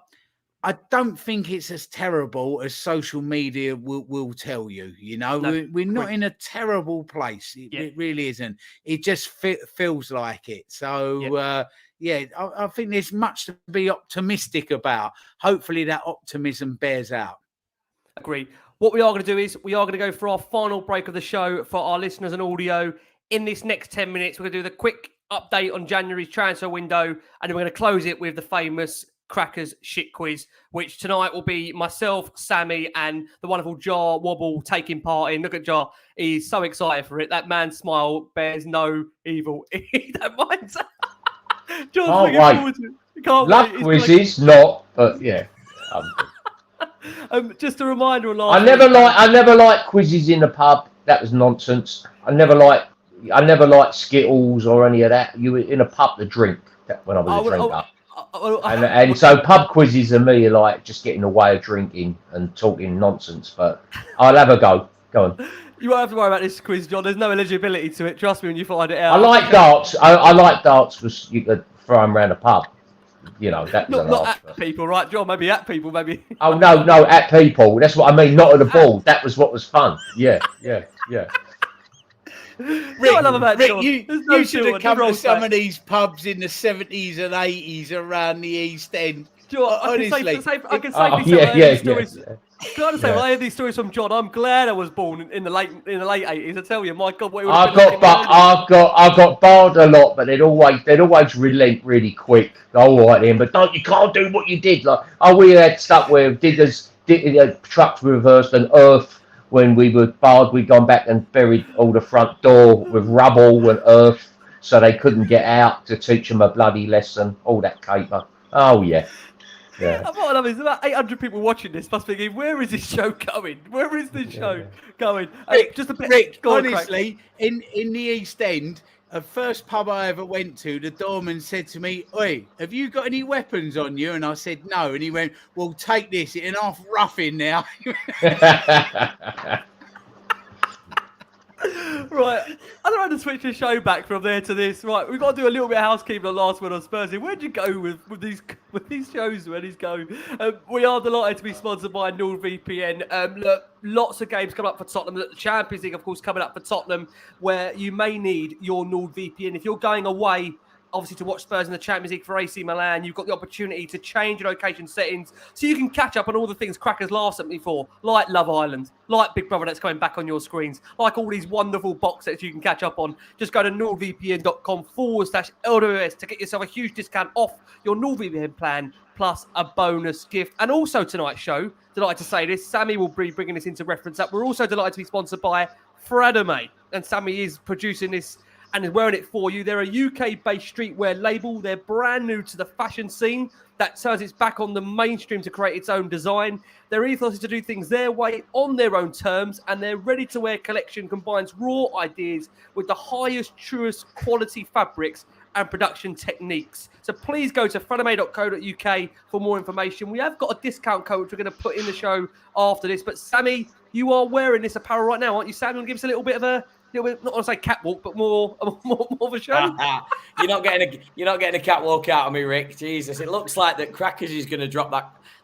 I don't think it's as terrible as social media will tell you. You know, we're not in a terrible place. It really isn't. It just feels like it. So, I think there's much to be optimistic about. Hopefully that optimism bears out. Agree. What we are going to do is we are going to go for our final break of the show for our listeners and audio. In this next 10 minutes, we're going to do the quick update on January's transfer window, and then we're going to close it with the famous Crackers shit quiz, which tonight will be myself, Sammy, and the wonderful Jar Wobble taking part in. Look at Jar. He's so excited for it. That man's smile bears no evil. He don't mind. Jar's looking forward to it. Can't Love wait. quizzes, not, but yeah. Just a reminder on I never liked quizzes in the pub. That was nonsense. I never liked Skittles or any of that. You were in a pub to drink when I was a drinker. And so pub quizzes are me like just getting away of drinking and talking nonsense. But I'll have a go. Go on. You won't have to worry about this quiz, John. There's no eligibility to it. Trust me when you find it out. I like darts. I like darts because you could throw them around a pub. You know, that was not at people, right, John? Maybe at people, maybe. Oh, no, at people. That's what I mean. Not at the ball. That was what was fun. Yeah. Rick, I love about Rick, John. you should have come to some of these pubs in the 70s and 80s around the East End. John, honestly, I can safely say yeah. stories. Can I just say, when I hear these stories from John, I'm glad I was born in the late 80s. I tell you, my God, what it would have been I got barred a lot, but they'd always relent really quick. All right, then, but you can't do what you did. Like, we had stuff where trucks were reversed and earth. When we were barred, we'd gone back and buried all the front door with rubble and earth, so they couldn't get out to teach them a bloody lesson. All that caper. Oh yeah. What I love is about 800 people watching this must be thinking, where is this show going? Where is this show going? Rick, just a bit. Rick, honestly, in the East End, the first pub I ever went to, the doorman said to me, "Oi, have you got any weapons on you?" And I said, "No." And he went, "Well, take this. It's an half roughing now." Right, I don't want to switch the show back from there to this. Right, we've got to do a little bit of housekeeping on Last Word on Spurs. Where'd you go with these shows? Where these go? We are delighted to be sponsored by NordVPN. Look, lots of games coming up for Tottenham. The Champions League, of course, coming up for Tottenham, where you may need your NordVPN if you're going away. Obviously, to watch Spurs in the Champions League for AC Milan, you've got the opportunity to change your location settings so you can catch up on all the things Crackers laughs at me for, like Love Island, like Big Brother that's coming back on your screens, like all these wonderful box sets you can catch up on. Just go to nordvpn.com/LWS to get yourself a huge discount off your NordVPN plan, plus a bonus gift. And also tonight's show, delighted to say this, Sammy will be bringing this into reference up. We're also delighted to be sponsored by Fradame, and Sammy is producing this and is wearing it for you. They're a UK-based streetwear label. They're brand new to the fashion scene that turns its back on the mainstream to create its own design. Their ethos is to do things their way, on their own terms, and their ready-to-wear collection combines raw ideas with the highest, truest quality fabrics and production techniques. So please go to fradame.co.uk for more information. We have got a discount code which we're going to put in the show after this. But Sammy, you are wearing this apparel right now, aren't you, Sammy? Give us a little bit of a, not want to say catwalk, but more of a show. You're not getting a catwalk out of me, Rick. Jesus, it looks like that Crackers is going to drop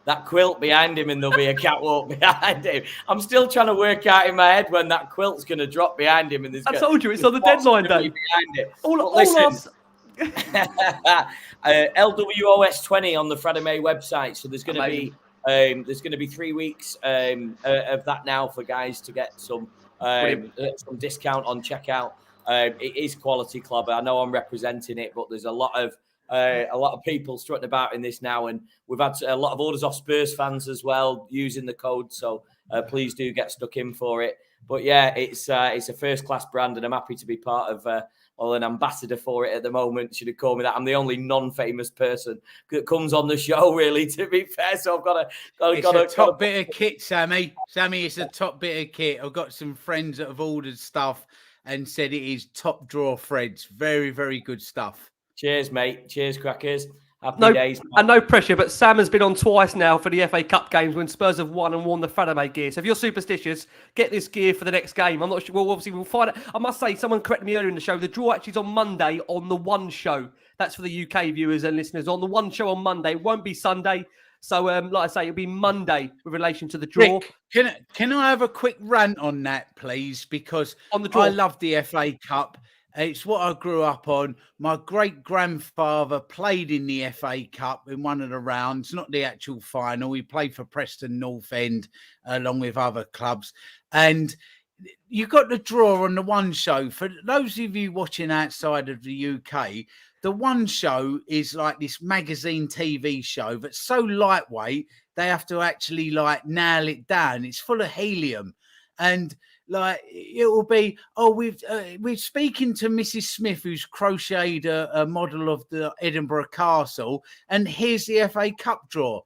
that quilt behind him, and there'll be a catwalk behind him. I'm still trying to work out in my head when that quilt's going to drop behind him. And I told you it's on the deadline day. Behind it. Listen. LWOS 20 on the Fradame website. So there's going to be 3 weeks of that now for guys to get some discount on checkout. It is quality club. I know I'm representing it, but there's a lot of people strutting about in this now, and we've had a lot of orders off Spurs fans as well using the code. So please do get stuck in for it. But yeah, it's a first class brand, and I'm happy to be part of an ambassador for it at the moment. Should have called me that. I'm the only non-famous person that comes on the show, really, to be fair. So I've got a top bit of kit, Sammy. Sammy, it's a top bit of kit. I've got some friends that have ordered stuff and said it is top drawer threads. Very, very good stuff. Cheers, mate. Cheers, Crackers. Happy days. And no pressure, but Sam has been on twice now for the FA Cup games when Spurs have won and worn the Fradame gear. So if you're superstitious, get this gear for the next game. I'm not sure. Well, obviously, we'll find it. I must say, someone corrected me earlier in the show. The draw actually is on Monday on the One Show. That's for the UK viewers and listeners. On the One Show on Monday. It won't be Sunday. So, like I say, it'll be Monday with relation to the draw. Rick, can I have a quick rant on that, please? Because on the draw. I love the FA Cup. It's what I grew up on. My great-grandfather played in the FA Cup in one of the rounds, not the actual final. He played for Preston North End along with other clubs. And you got the draw on the One Show. For those of you watching outside of the UK, the One Show is like this magazine TV show that's so lightweight, they have to actually like nail it down. It's full of helium. And like it will be, we're speaking to Mrs. Smith, who's crocheted a model of the Edinburgh Castle, and here's the FA Cup draw.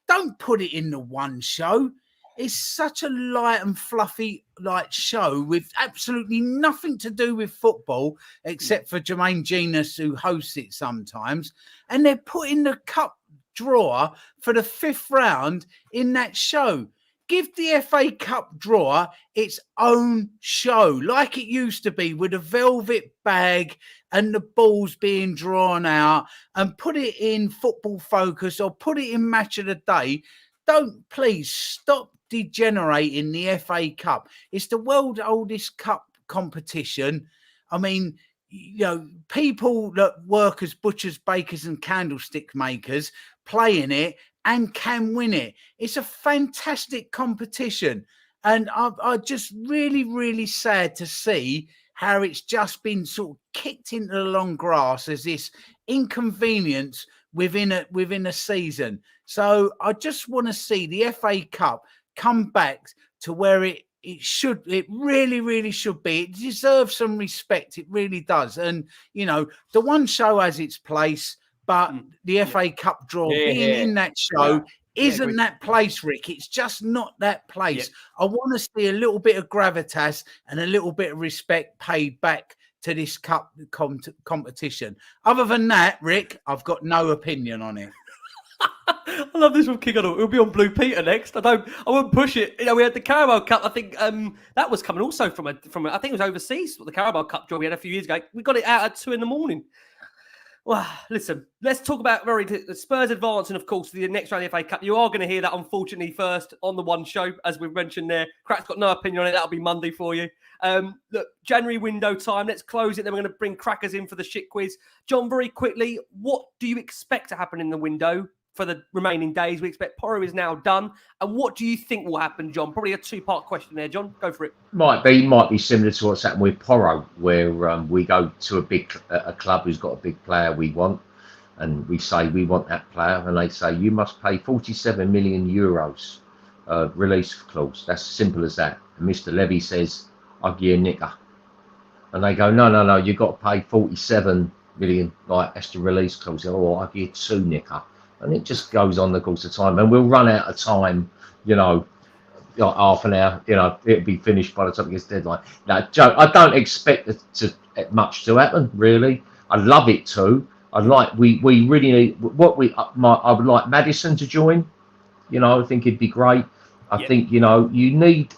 Don't put it in the One Show. It's such a light and fluffy like show with absolutely nothing to do with football except for Jermaine Genius, who hosts it sometimes. And they're putting the cup drawer for the 5th round in that show. Give the FA Cup drawer its own show, like it used to be, with a velvet bag and the balls being drawn out, and put it in Football Focus or put it in Match of the Day. Don't please stop degenerating the FA Cup. It's the world's oldest cup competition. I mean, you know, people that work as butchers, bakers and candlestick makers play in it and can win it. It's a fantastic competition. And I just really, really sad to see how it's just been sort of kicked into the long grass as this inconvenience within a season. So I just want to see the FA Cup come back to where it really, really should be. It deserves some respect. It really does. And, you know, the One Show has its place, but the FA Cup draw being in that show isn't that place, Rick. It's just not that place. I want to see a little bit of gravitas and a little bit of respect paid back to this cup competition. Other than that, Rick, I've got no opinion on it. I love this from King on. It'll be on Blue Peter next. I won't push it. You know, we had the Carabao Cup. I think that was coming also from I think it was overseas. The Carabao Cup draw we had a few years ago. We got it out at 2 a.m. Well, listen, let's talk about the Spurs advancing, of course, to the next round of the FA Cup. You are going to hear that, unfortunately, first on the One Show, as we've mentioned there. Crack's got no opinion on it. That'll be Monday for you. Look, January window time. Let's close it. Then we're going to bring Crackers in for the shit quiz. John, very quickly, what do you expect to happen in the window for the remaining days? We expect Porro is now done. And what do you think will happen, John? Probably a 2-part question there, John. Go for it. Might be similar to what's happened with Porro, where we go to a club who's got a big player we want, and we say we want that player, and they say you must pay 47 million euros release clause. That's simple as that. And Mr. Levy says, I'll give you a nicker. And they go, no, you've got to pay 47 million, like that's the release clause. Oh, I'll give you 2 nicker. And it just goes on the course of time, and we'll run out of time, you know, like half an hour, you know, it'll be finished by the time it gets deadline. Now, Joe, I don't expect much to happen, really. I love it too. We really need I would like Maddison to join. You know, I think it'd be great. I think, you know,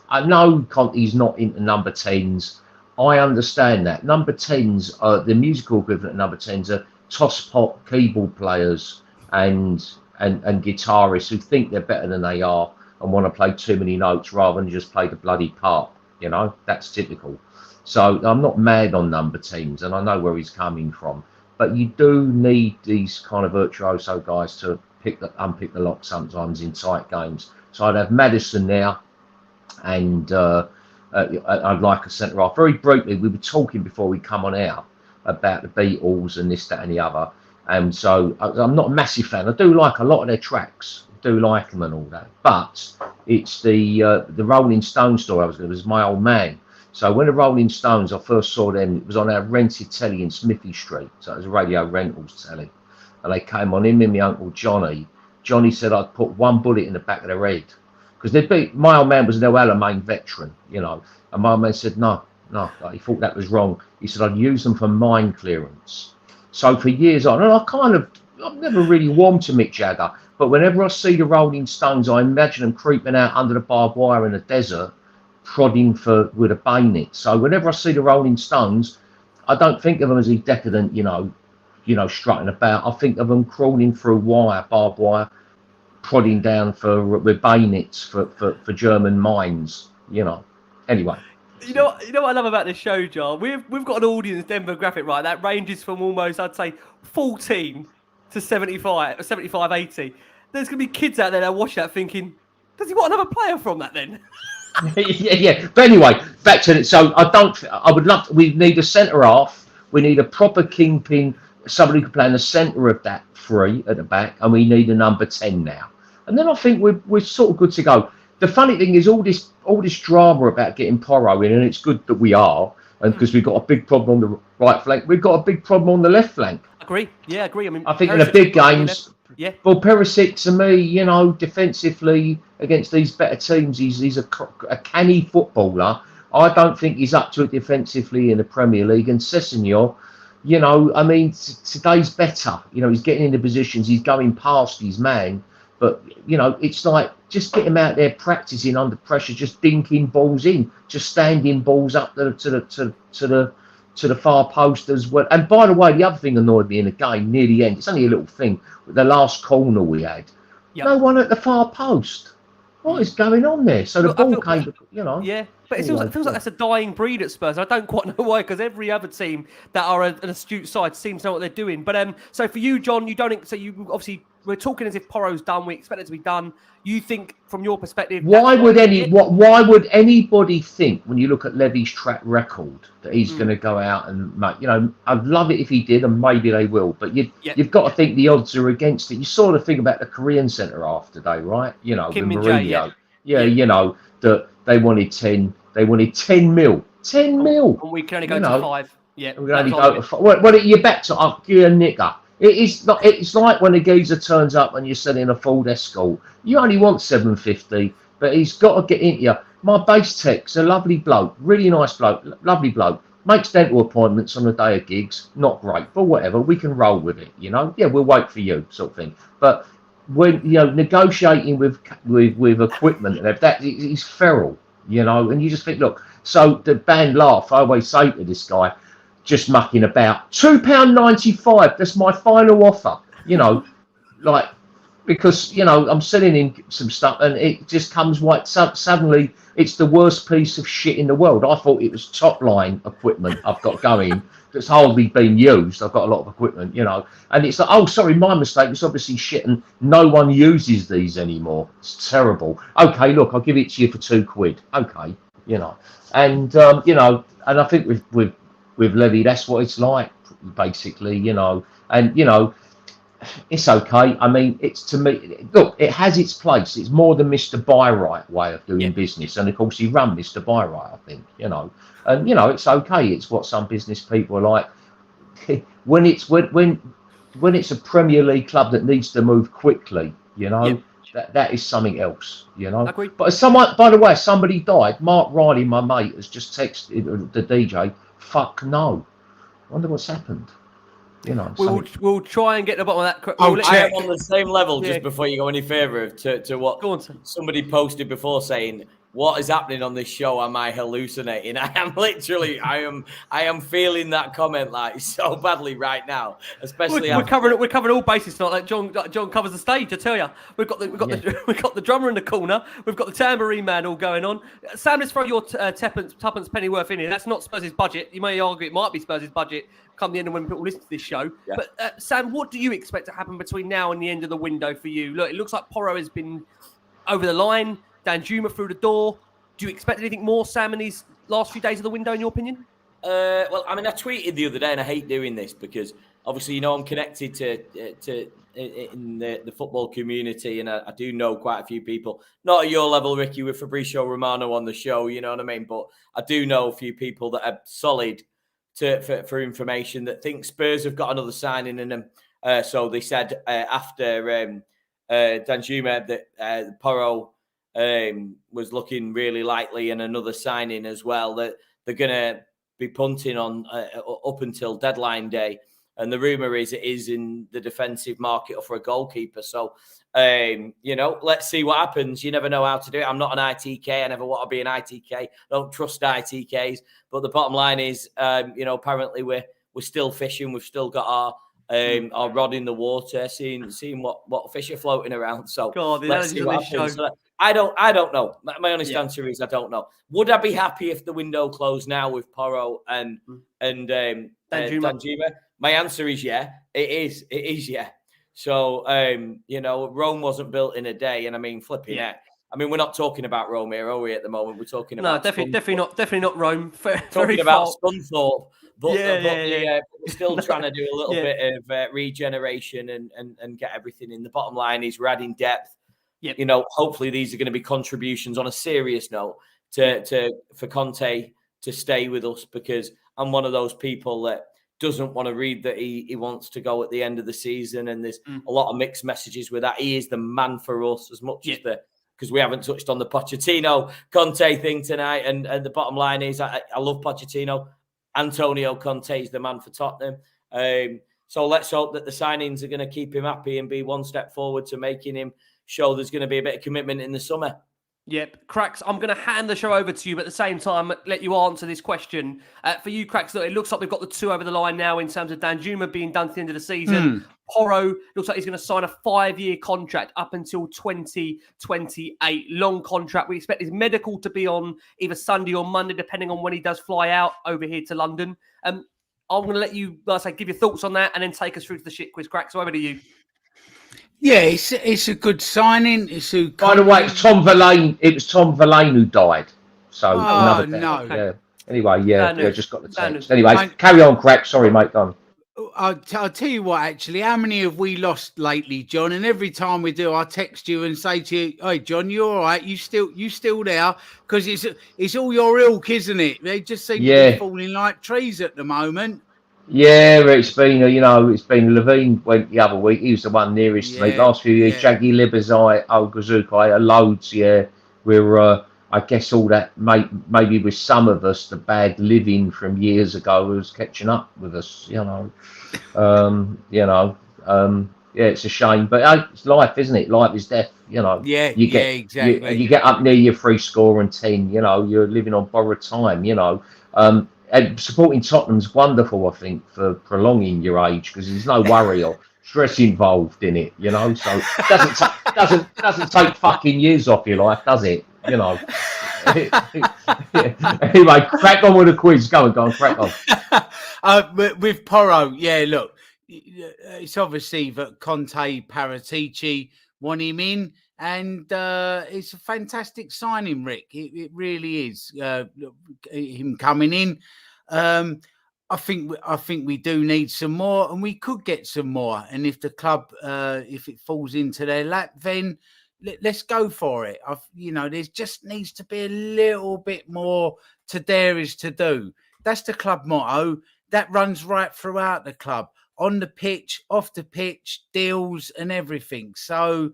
I know Conte's not into number 10s. I understand that. Number 10s are the musical equivalent of number 10s are tosspot keyboard players and guitarists who think they're better than they are and want to play too many notes rather than just play the bloody part. You know, that's typical. So I'm not mad on number 10s, and I know where he's coming from. But you do need these kind of virtuoso guys to unpick the lock sometimes in tight games. So I'd have Maddison there, and I'd like a centre half. Very briefly, we were talking before we come on air about the Beatles and this, that, and the other. And so I'm not a massive fan. I do like a lot of their tracks. I do like them and all that. But it's the Rolling Stones story it was my old man. So when the Rolling Stones, I first saw them, it was on our rented telly in Smithy Street. So it was a radio rentals telly. And they came on, him and my Uncle Johnny. Johnny said I'd put 1 bullet in the back of their head. Because my old man was an Alamein veteran, you know. And my old man said, no, like, he thought that was wrong. He said I'd use them for mine clearance. So for years on, and I've never really warmed to Mick Jagger, but whenever I see the Rolling Stones, I imagine them creeping out under the barbed wire in the desert, prodding with a bayonet. So whenever I see the Rolling Stones, I don't think of them as a decadent, you know, strutting about. I think of them crawling through barbed wire, prodding down with bayonets for German mines, you know. Anyway. You know what I love about this show, John? We've got an audience demographic, right? That ranges from almost, I'd say, 14 to 75, 75, 80. There's going to be kids out there that watch that thinking, does he want another player from that then? yeah. But anyway, back to it. So I would love. We need a centre half. We need a proper kingpin, somebody who can play in the centre of that three at the back, and we need a number 10 now. And then I think we're sort of good to go. The funny thing is all this drama about getting Porro in, and it's good that we are, and because we've got a big problem on the right flank, we've got a big problem on the left flank. Agree. Yeah, agree. I mean, I think in the big games, yeah. Well, Perisic to me, defensively against these better teams, he's a canny footballer. I don't think he's up to it defensively in the Premier League. And Sessegnon, today's better. He's getting into positions, he's going past his man. But, it's like, just get him out there practicing under pressure, just dinking balls in, just standing balls up to the far post as well. And by the way, the other thing annoyed me in the game near the end, it's only a little thing, the last corner we had, no one at the far post. What is going on there? So the ball came, Yeah, but it feels like that's a dying breed at Spurs. I don't quite know why, because every other team that are an astute side seems to know what they're doing. But so for you, John, you obviously, we're talking as if Porro's done. We expect it to be done. You think, from your perspective, why would anybody think, when you look at Levy's track record, that he's going to go out and make? I'd love it if he did, and maybe they will. But you've got to think the odds are against it. You saw the thing about the Korean centre half today, right? Kim the Min-jae, yeah. That they wanted 10. They wanted 10 mil. 10 mil. And we can only go to 5. Yeah, we can only go to 5. Well, you're back to you're a nicker. It's like when a geezer turns up and you're selling a Ford Escort. You only want 750, but he's got to get into you. My base tech's a lovely bloke, really nice bloke, lovely bloke. Makes dental appointments on the day of gigs. Not great, but whatever. We can roll with it, Yeah, we'll wait for you, sort of thing. But when negotiating with equipment and that, he's feral, and you just think, look. So the band laugh. I always say to this guy, just mucking about, £2.95. That's my final offer. Because I'm selling him some stuff, and it just comes right. Suddenly, it's the worst piece of shit in the world. I thought it was top line equipment I've got going that's hardly been used. I've got a lot of equipment, and it's like, oh, sorry, my mistake. It's obviously shit, and no one uses these anymore. It's terrible. Okay, look, I'll give it to you for £2. Okay, and and I think with Levy, that's what it's like, basically, and it's okay. I mean, it's, to me, look, it has its place. It's more than Mr. Buy-Right way of doing business, and of course he run Mr. Buy-Right, I think, and it's okay. It's what some business people are like. when it's a Premier League club that needs to move quickly, that is something else, Agreed. But by the way, somebody died. Mark Riley, my mate, has just texted the DJ. Fuck no. I wonder what's happened. We'll try and get to the bottom of that. I am on the same level, just before you go any further, to what somebody posted before, saying, what is happening on this show? Am I hallucinating? I am literally, I am feeling that comment like so badly right now. Especially we're covering all bases tonight. Like John covers the stage. I tell you, we've got the drummer in the corner. We've got the tambourine man all going on. Sam, let's throw your tuppence pennyworth in here. That's not Spurs' budget. You may argue it might be Spurs' budget come the end of when people listen to this show. Yeah. But Sam, what do you expect to happen between now and the end of the window for you? Look, it looks like Porro has been over the line. Danjuma through the door. Do you expect anything more, Sam, in these last few days of the window, in your opinion? Well, I mean, I tweeted the other day, and I hate doing this because obviously, I'm connected to in the football community, and I do know quite a few people. Not at your level, Ricky, with Fabrizio Romano on the show, you know what I mean? But I do know a few people that are solid for information that think Spurs have got another signing in them. So they said after Danjuma that Porro was looking really likely, and another signing as well, that they're going to be punting on up until deadline day. And the rumour is it is in the defensive market for a goalkeeper. So, let's see what happens. You never know how to do it. I'm not an ITK. I never want to be an ITK. I don't trust ITKs. But the bottom line is, apparently we're still fishing. We've still got or rod in the water, seeing what fish are floating around. So God, let's see what happens. So I don't know. My honest answer is I don't know. Would I be happy if the window closed now with Porro and Danjuma? My answer is yeah. It is yeah. So Rome wasn't built in a day, and I mean flipping it. I mean, we're not talking about Rome here, are we? At the moment, we're talking about definitely not Rome. Talking about Scunthorpe, but we're still No. trying to do a little bit of regeneration and get everything in. The bottom line is we're adding depth. Yep. Hopefully these are going to be contributions on a serious note for Conte to stay with us, because I'm one of those people that doesn't want to read that he wants to go at the end of the season, and there's a lot of mixed messages with that. He is the man for us as much as because we haven't touched on the Pochettino Conte thing tonight, and the bottom line is I love Pochettino. Antonio Conte is the man for Tottenham. So let's hope that the signings are going to keep him happy and be one step forward to making him show there's going to be a bit of commitment in the summer. Yep. Cracks, I'm going to hand the show over to you, but at the same time, let you answer this question. For you, Cracks, look, it looks like we've got the two over the line now in terms of Danjuma being done to the end of the season. Porro looks like he's going to sign a 5-year contract up until 2028. Long contract. We expect his medical to be on either Sunday or Monday, depending on when he does fly out over here to London. I'm going to let you, give your thoughts on that and then take us through to the shit quiz. Cracks, so over to you. Yeah, it's a good signing. By the way, it's Tom Verlaine. It was Tom Verlaine who died. So another death. no. Yeah. Anyway, just got the text. No. Anyway, carry on, Crack. Sorry, mate. Go on. I'll tell you what, actually, how many have we lost lately, John? And every time we do, I text you and say to you, "Hey, John, you all right? You still there?" Because it's all your ilk, isn't it? They just seem to be falling like trees at the moment. Yeah, it's been Levine went the other week. He was the one nearest to me. Last few years, Jaggy Libazai, Ogazukai, loads. Yeah, we're I guess all that maybe with some of us, the bad living from years ago was catching up with us. It's a shame, but it's life, isn't it? Life is death. Exactly. You get up near your free score and 10. You're living on borrowed time. And supporting Tottenham's wonderful, I think, for prolonging your age, because there's no worry or stress involved in it, So it doesn't take fucking years off your life, does it? Anyway, crack on with the quiz. Go on, crack on. With Porro, look, it's obviously that Conte, Paratici want him in. And it's a fantastic signing, Rick. It really is. Him coming in. I think we do need some more, and we could get some more. And if the club, if it falls into their lap, then let's go for it. There just needs to be a little bit more to dare is to do. That's the club motto. That runs right throughout the club, on the pitch, off the pitch, deals and everything. So.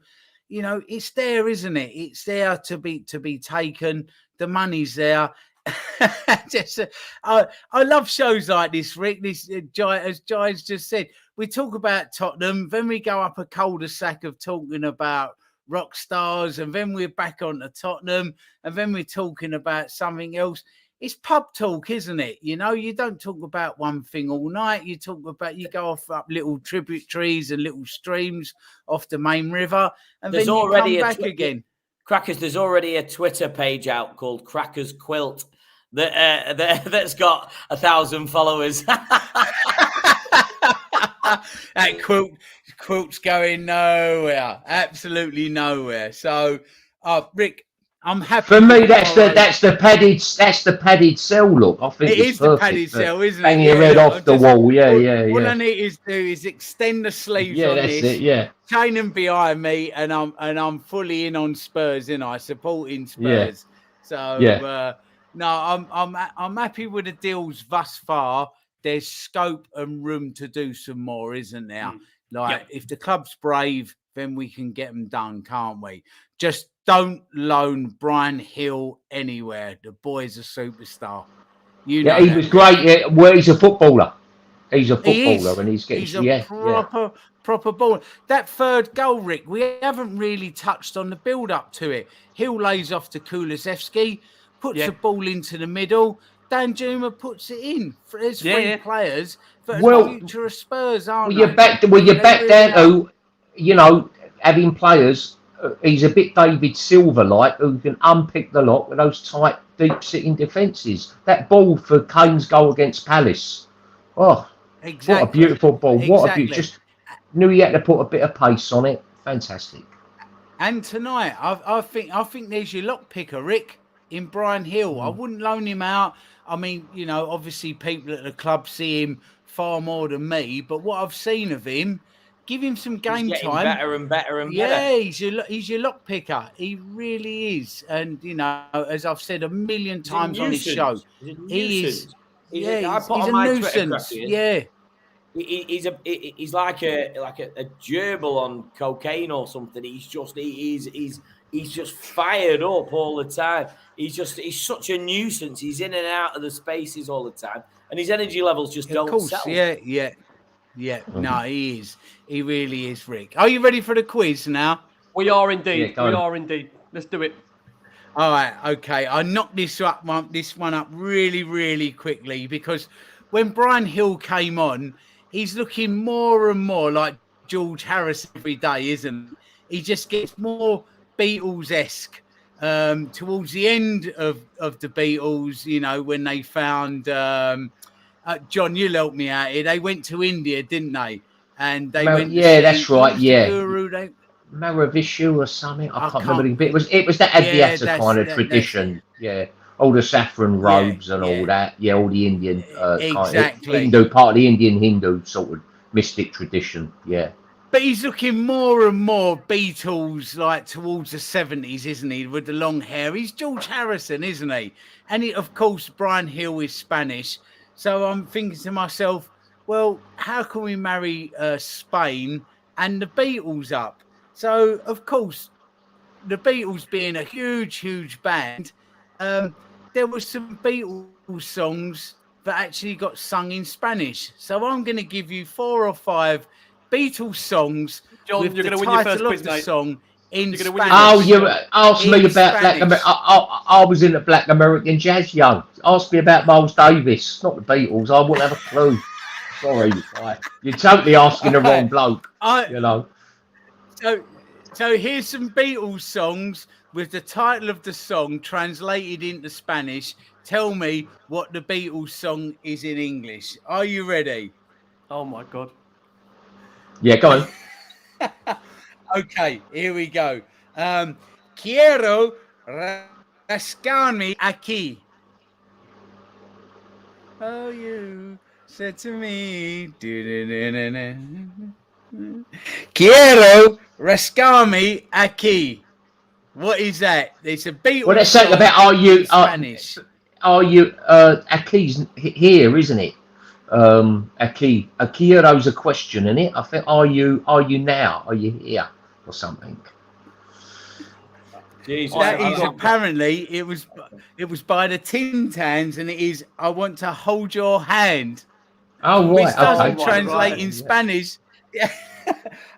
It's there, isn't it? It's there to be taken. The money's there. I love shows like this, Rick. As Giles just said, we talk about Tottenham, then we go up a cul-de-sac of talking about rock stars, and then we're back on to Tottenham, and then we're talking about something else. It's pub talk, isn't it? You don't talk about one thing all night. You go off up little tributaries and little streams off the main river, and then you come back again. Crackers, there's already a Twitter page out called Crackers Quilt that's got 1,000 followers. That quilt's going nowhere, absolutely nowhere. So, Rick, I'm happy. For me, that's the padded cell look. I think it is the padded cell, isn't it? Hanging your head off the wall. All I need to do is extend the sleeves on this. It, yeah. Chain them behind me, and I'm fully in on Spurs, supporting Spurs. So I'm happy with the deals thus far. There's scope and room to do some more, isn't there? If the club's brave, then we can get them done, can't we? Just don't loan Brian Hill anywhere. The boy's a superstar. He was great. Well, he's a footballer. He's a footballer, and he's a proper baller. That third goal, Rick, we haven't really touched on the build-up to it. Hill lays off to Kulusevski, puts the ball into the middle. Danjuma puts it in. There's Yeah, three yeah. players that are Well, the future of Spurs, aren't Well, they? you're They back really down are. to, having players. He's a bit David Silver-like, who can unpick the lock with those tight, deep-sitting defences. That ball for Kane's goal against Palace. Oh, Exactly. what a beautiful ball! What a beautiful! Exactly. Just knew he had to put a bit of pace on it. Fantastic. And tonight, I think there's your lock picker, Rick, in Brian Hill. I wouldn't loan him out. I mean, obviously people at the club see him far more than me, but what I've seen of him, give him some game He's getting time. better and better and better. Yeah, he's your lock picker. He really is. And as I've said a million times on his show, he is. He's a nuisance. Yeah. He's like a gerbil on cocaine or something. He's just fired up all the time. He's such a nuisance. He's in and out of the spaces all the time, and his energy levels just don't settle. Yeah. No, he is. He really is, Rick. Are you ready for the quiz now? We are indeed. Yeah, we are indeed. Let's do it. All right, okay. I knocked this one up really, really quickly because when Brian Hill came on, he's looking more and more like George Harris every day, isn't he? He just gets more Beatles-esque towards the end of the Beatles, when they found John, you'll help me out here. They went to India, didn't they? And they went to see, that's right. Yeah. Guru, Maravishu or something. I can't remember. But it was that Adhyata kind of tradition. Yeah. All the saffron robes and all that. Yeah, all the Indian kind of Hindu, part of the Indian Hindu sort of mystic tradition. Yeah. But he's looking more and more Beatles, like towards the 70s, isn't he? With the long hair. He's George Harrison, isn't he? And of course, Brian Hill is Spanish. So I'm thinking to myself, well, how can we marry Spain and the Beatles up? So, of course, the Beatles being a huge, huge band, there were some Beatles songs that actually got sung in Spanish. So I'm going to give you 4 or 5 Beatles songs John, with you're the going to win your first title quiz, of the mate. song in Spanish. Oh, you asked me about Spanish. Black. I was into Black American jazz young. Ask me about Miles Davis, not the Beatles. I wouldn't have a clue. Sorry, you're totally asking the wrong bloke. So here's some Beatles songs with the title of the song translated into Spanish. Tell me what the Beatles song is in English. Are you ready? Oh my God. Yeah, go on. Okay, here we go. Quiero rascarme aquí. Oh, you said to me. Quiero rascarme aquí. What is that? It's a Beatles. Well, let's say about Spanish. Aki's here, isn't it? Akiro's a question, isn't it? I think, are you now? Are you here? Or something. Jesus. That is apparently it was by the Tin Tans, and it is I want to hold your hand. Oh right, Which doesn't okay. translate in Spanish. Yeah.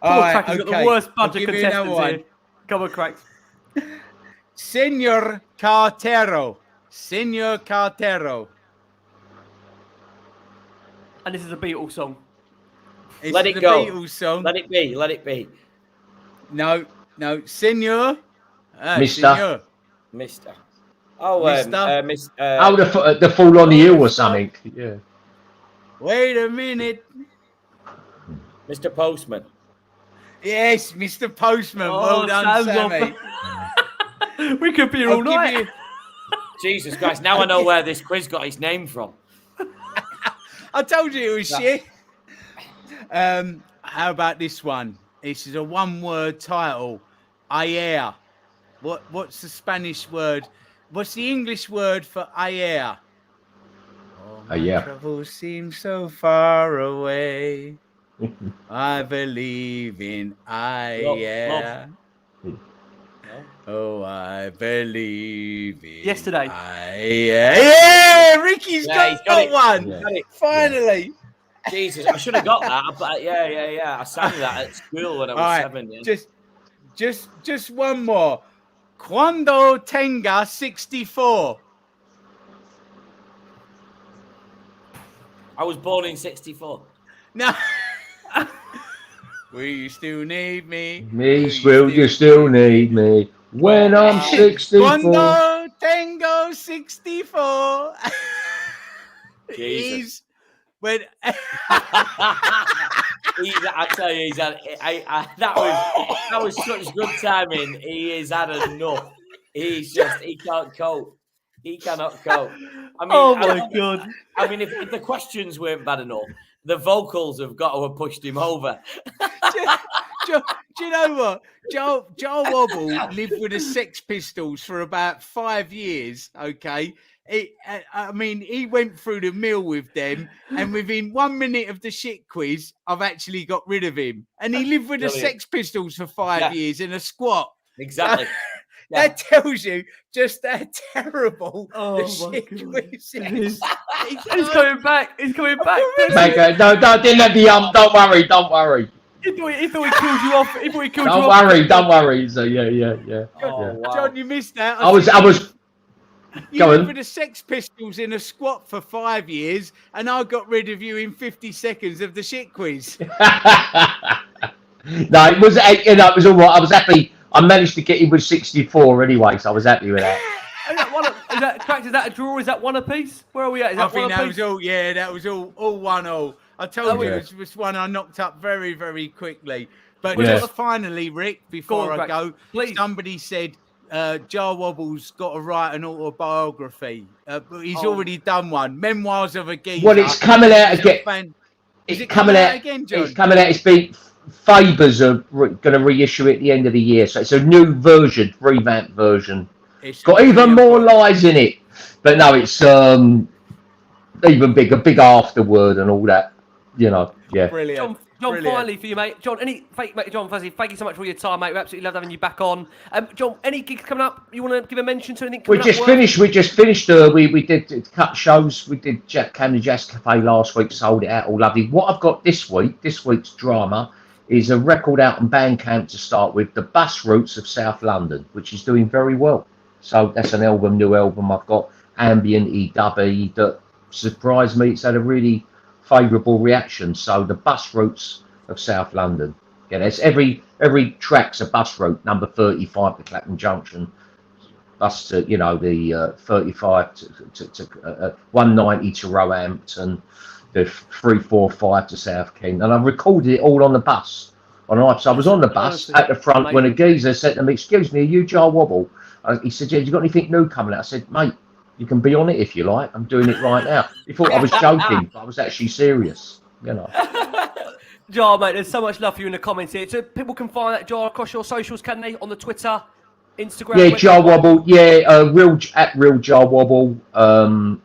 All right, okay. Got the worst bunch of contestants here. Come on, Cracks. Senor Cartero. And this is a Beatles song. Let it go. Beatles song. Let it be. No. Senor. Mister. Mister. Oh, Mister. The Fall on the Hill or something. Yeah. Wait a minute. Mr. Postman. Yes, Mr. Postman. Well done, Sammy. We could be here all night. Jesus Christ, now I know where this quiz got its name from. I told you it was shit. How about this one? This is a one-word title. Ayer. What's the Spanish word? What's the English word for ayer? Oh, my troubles seem so far away. I believe in ayer. Oh, I believe in yesterday. Yeah, Ricky's got one. Yeah. Finally. Jesus, I should have got that. Yeah. I sang that at school when I was 7. Yeah. Just one more. Cuando tenga 64. I was born in 64. No. Will you still need me? Will you still need me when I'm 64? Quando tengo 64. Jesus. When I tell you, he's had. That was such good timing. He has had enough. He can't cope. He cannot cope. I mean, Oh my God. I mean, if the questions weren't bad enough, the vocals have got to have pushed him over. do you know what? Joe Wobble lived with the Sex Pistols for about 5 years. Okay. I mean, he went through the mill with them, and within 1 minute of the shit quiz, I've actually got rid of him. And he lived with the Sex Pistols for 5 years in a squat. Exactly. That tells you just how terrible the Oh my shit God. quiz is. He's coming back. He's coming back. Mate, no, didn't have the Don't worry. He thought he killed you off. He thought he killed you Don't off. don't worry. So yeah. Oh, wow. John, you missed that. I was. You lived with the Sex Pistols in a squat for 5 years, and I got rid of you in 50 seconds of the shit quiz. No, it was. It was all right. I was happy. I managed to get him with 64 anyway, so I was happy with that. Is that a draw? Is that one apiece? Where are we at? Is that I think that was all. Yeah, that was all 1-all. I told you it was one I knocked up very, very quickly. But just finally, Rick, before I go, somebody said Jar Wobble's got to write an autobiography. But he's already done one, Memoirs of a Geezer. Well, it's coming out again. Is it coming out again, John? It's coming out. It's been. Fabers are going to reissue it at the end of the year, so it's a new version, revamped version. It's got even more lies in it, but no, it's even bigger, big afterword and all that. You know, yeah. Brilliant. John, finally for you, mate. John, John Fuzzy, thank you so much for your time, mate. We absolutely love having you back on. John, any gigs coming up? You want to give a mention to anything? We just finished. We did cut shows. We did Camden Jazz Cafe last week. Sold it out, all lovely. What I've got this week's drama, is a record out on Bandcamp to start with, The Bus Routes of South London, which is doing very well. So that's an new album I've got, ambient-y, dubby, that surprised me. It's had a really favourable reaction. So The Bus Routes of South London. Yeah, that's every track's a bus route, number 35 to Clapham Junction, bus to, the 35 to 190 to Roehampton, the 345 to South Kent, and I recorded it all on the bus. So I was on the bus at the front when a geezer said to me, "Excuse me, are you Jar Wobble?" He said, "Yeah, you got anything new coming out?" I said, "Mate, you can be on it if you like. I'm doing it right now." He thought I was joking, but I was actually serious. Jar, mate, there's so much love for you in the comments here. So people can find that Jar across your socials, can they? On the Twitter, Instagram. Yeah, Jar Wobble. Yeah, real Jar Wobble.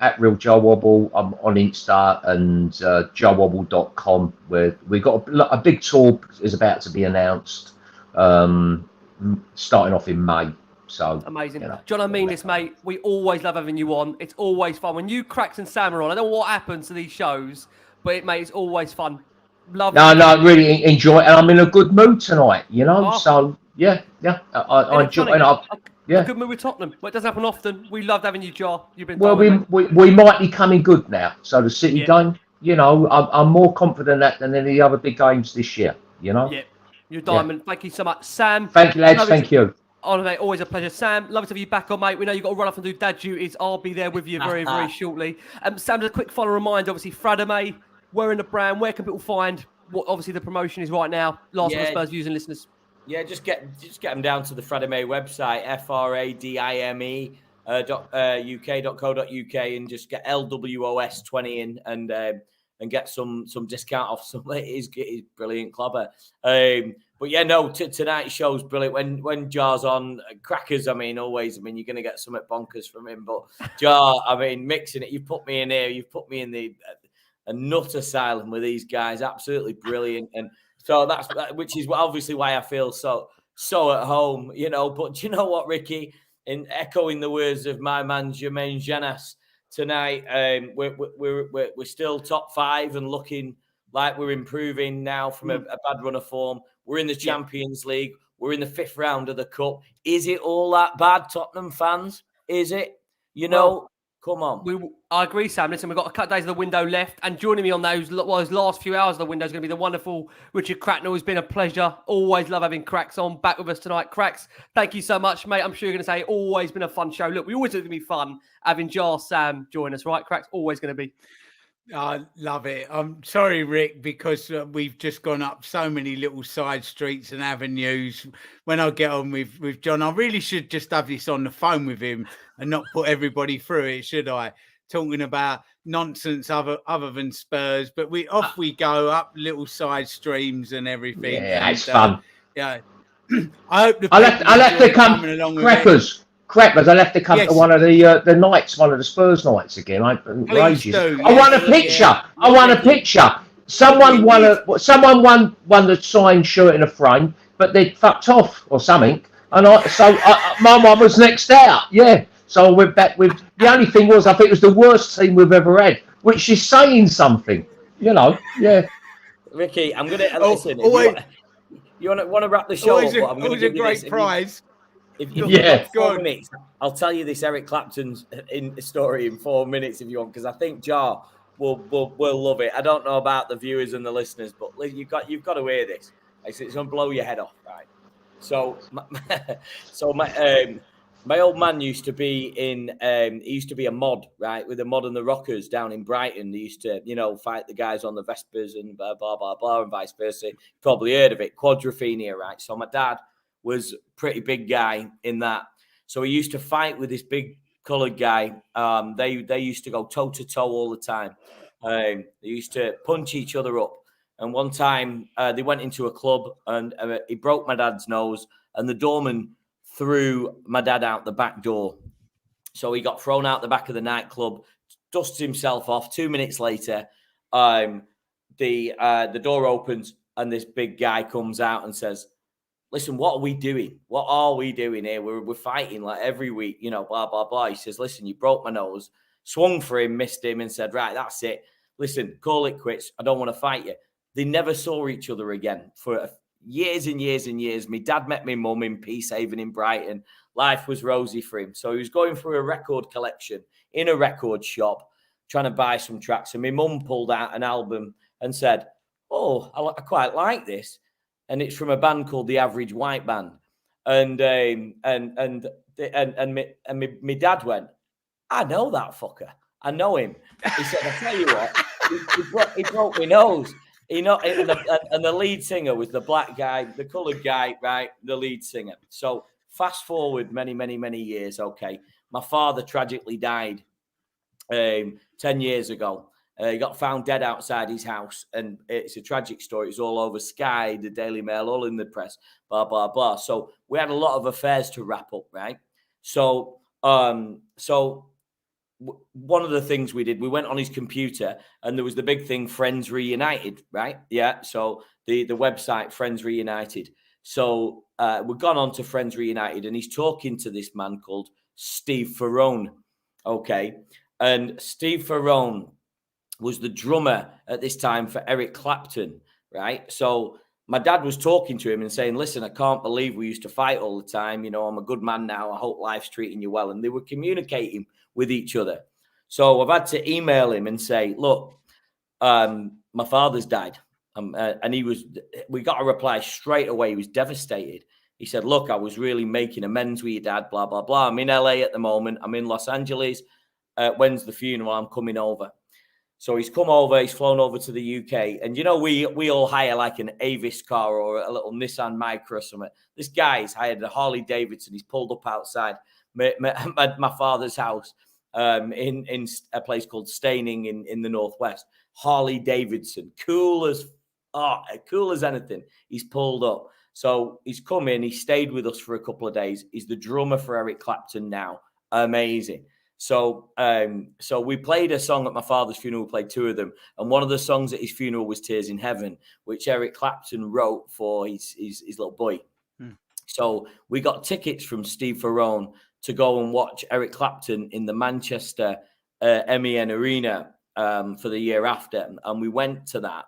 At real Jar Wobble. I'm on Insta and jarwobble.com, where we got a big tour is about to be announced, starting off in May. So amazing, John. I mean this, mate. We always love having you on. It's always fun when you, Cracks and Sam are on. I don't know what happens to these shows, but mate, it's always fun. Love. No, really enjoy it, and I'm in a good mood tonight. So. Yeah. I enjoy it. A good mood with Tottenham. Well, it doesn't happen often. We loved having you, Jar. You've been. Well, we might be coming good now. So the City game, I'm more confident that than any other big games this year. Yeah, you're diamond. Thank you so much, Sam. Thank you, lads. Thank you. Oh, mate, always a pleasure. Sam, love to have you back on, mate. We know you've got to run off and do dad duties. I'll be there with you very, very shortly. Sam, just a quick final reminder. Obviously, Fradame, wearing the brand. Where can people find what obviously the promotion is right now? Last one, Spurs viewers and listeners. Yeah, just get them down to the Fradame website, fradime.uk.co.uk, and just get LWOS 20 in and get some discount off some. It is brilliant, clever. But yeah, no, tonight's show's brilliant. When Jar's on, crackers. Always. You're going to get something bonkers from him. But Jar, mixing it. You've put me in here. You've put me in a nut asylum with these guys. Absolutely brilliant. And so which is obviously why I feel so at home, But do you know what, Ricky? In echoing the words of my man Jermaine Jenas tonight, we're still top 5 and looking like we're improving now from a bad run of form. We're in the Champions League. We're in the 5th round of the Cup. Is it all that bad, Tottenham fans? Is it? Come on. I agree, Sam. Listen, we've got a couple days of the window left, and joining me on those last few hours of the window is going to be the wonderful Richard Cracknell. It's been a pleasure. Always love having Cracks on. Back with us tonight. Cracks, thank you so much, mate. I'm sure you're going to say always been a fun show. Look, we always think it's going to be fun having Jar Sam join us, right? Cracks, always going to be. I love it. I'm sorry, Rick, because we've just gone up so many little side streets and avenues. When I get on with John, I really should just have this on the phone with him and not put everybody through it, should I? Talking about nonsense other than Spurs, but we go up little side streams and everything. Yeah, it's fun. Yeah, I hope I'll have to come along Crackers, I'll have to come to one of the nights, one of the Spurs nights again. I want a picture. Yeah. I want a picture. Someone won the signed shirt in a frame, but they'd fucked off or something. And my one was next out. Yeah. So we're back with the only thing was I think it was the worst team we've ever had, which is saying something. You know, yeah. Ricky, I'm gonna listen. You want to wrap the show up? I'm going to give you a great prize. If you've got 4 minutes, I'll tell you this Eric Clapton's story in 4 minutes if you want, because I think Jar will love it. I don't know about the viewers and the listeners, but you've got to hear this. It's going to blow your head off, right? So, my old man used to be he used to be a mod, right, with the Mod and the Rockers down in Brighton. They used to, fight the guys on the Vespers and blah, blah, blah, blah, and vice versa. Probably heard of it, Quadrophenia, right? So my dad was a pretty big guy in that. So he used to fight with this big coloured guy. They used to go toe-to-toe all the time. They used to punch each other up. And one time they went into a club and he broke my dad's nose, and the doorman threw my dad out the back door. So he got thrown out the back of the nightclub, dusted himself off. 2 minutes later, the door opens and this big guy comes out and says, "Listen, what are we doing? What are we doing here? We're fighting like every week, blah, blah, blah." He says, "Listen, you broke my nose." Swung for him, missed him, and said, "Right, that's it. Listen, call it quits. I don't want to fight you." They never saw each other again for years and years and years. My dad met my mum in Peacehaven in Brighton. Life was rosy for him. So he was going through a record collection in a record shop, trying to buy some tracks. And my mum pulled out an album and said, "Oh, I quite like this." And it's from a band called The Average White Band. And my dad went, "I know that fucker. I know him." He said, "I tell you what, he broke my nose." And the lead singer was the black guy, the coloured guy, right? The lead singer. So fast forward many, many, many years. Okay. My father tragically died 10 years ago. He got found dead outside his house, and it's a tragic story. It's all over Sky, the Daily Mail, all in the press, blah, blah, blah. So we had a lot of affairs to wrap up, right? So one of the things we did, we went on his computer and there was the big thing, Friends Reunited, right? Yeah. So the website, Friends Reunited. So we've gone on to Friends Reunited and he's talking to this man called Steve Ferrone. Okay. And Steve Ferrone was the drummer at this time for Eric Clapton, right? So my dad was talking to him and saying, "Listen, I can't believe we used to fight all the time. I'm a good man now. I hope life's treating you well." And they were communicating with each other. So I've had to email him and say, "Look, my father's died." And we got a reply straight away. He was devastated. He said, "Look, I was really making amends with your dad, blah, blah, blah. I'm in LA at the moment. I'm in Los Angeles. When's the funeral? I'm coming over." So he's come over, he's flown over to the UK. And, we all hire like an Avis car or a little Nissan Micra or something. This guy's hired a Harley Davidson. He's pulled up outside my father's house in a place called Staining in the Northwest. Harley Davidson, cool as anything. He's pulled up. So he's come in, he stayed with us for a couple of days. He's the drummer for Eric Clapton now. Amazing. So we played a song at my father's funeral. We played two of them. And one of the songs at his funeral was Tears in Heaven, which Eric Clapton wrote for his little boy. So we got tickets from Steve Ferrone to go and watch Eric Clapton in the Manchester MEN Arena for the year after. And we went to that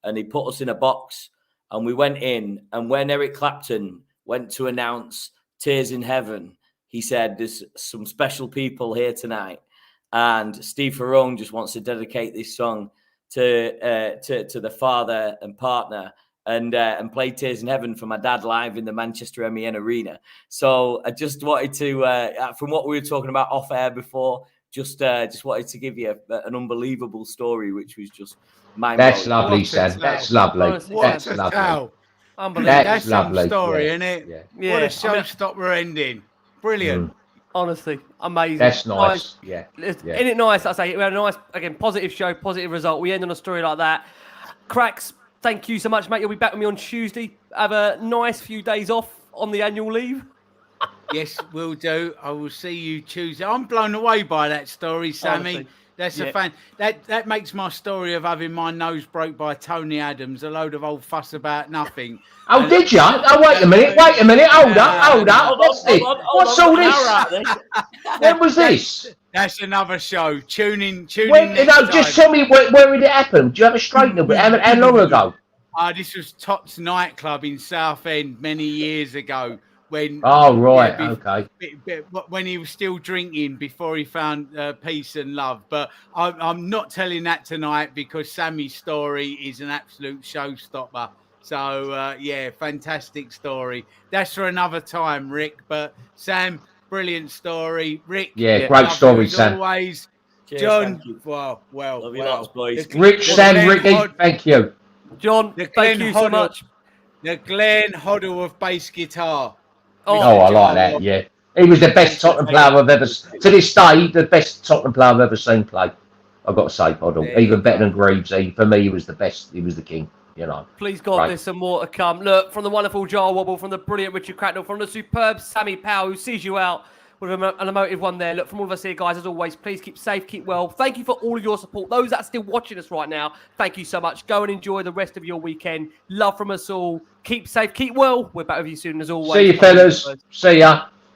and he put us in a box and we went in. And when Eric Clapton went to announce Tears in Heaven, he said, "There's some special people here tonight." And Steve Ferrone just wants to dedicate this song to the father and partner, and play Tears in Heaven for my dad live in the Manchester MEN Arena. So I just wanted to, from what we were talking about off air before, just wanted to give you an unbelievable story, which was just mind-blowing. That's lovely, Sam. That's lovely. Honestly, That's What a lovely. tale. Unbelievable. That's some lovely. story, Yeah. isn't it? Yeah. Yeah, What a I mean, showstopper ending. Brilliant. honestly, amazing. That's nice. Yeah. Isn't Yeah. it nice? I say we had a nice, again, positive show, positive result. We end on a story like that. Cracks, thank you so much, mate. You'll be back with me on Tuesday. Have a nice few days off on the annual leave. Yes, will do. I will see you Tuesday. I'm blown away by that story, Sammy. Honestly, That's yeah. a fan. That makes my story of having my nose broke by Tony Adams a load of old fuss about nothing. Oh, And- did you? Oh, wait a minute. Hold up. What's this? What's all this? When was this? That's another show. Tune in. Just tell me where did it happen? Do you have a straighter? How long ago? This was Tots nightclub in Southend many years ago. When Oh, right. yeah, Okay. when he was still drinking before he found peace and love. But I'm not telling that tonight because Sammy's story is an absolute showstopper. So, yeah, fantastic story. That's for another time, Rick. But Sam, brilliant story. Rick, Yeah, great love story, you as Sam. Always. Cheers, John, thank you. well. Love you lots, boys. Rich, Sam, Ricky, thank you. John, The thank Glenn you so Hoddle. much. The Glenn Hoddle of bass guitar. Oh, I like that, yeah. He was the best Tottenham player I've ever seen. To this day, the best Tottenham player I've ever seen play. I've got to say, Hoddle. There Even you better go. than Greaves. For me, he was the best. He was the king, you know. Please God, Right. there's some more to come. Look, from the wonderful Jar Wobble, from the brilliant Richard Cracknell, from the superb Sammy Powell, who sees you out with an emotive one there. Look, from all of us here, guys, as always, please keep safe, keep well. Thank you for all of your support. Those that are still watching us right now, thank you so much. Go and enjoy the rest of your weekend. Love from us all. Keep safe, keep well. We're back with you soon, as always. See you, fellas. See ya.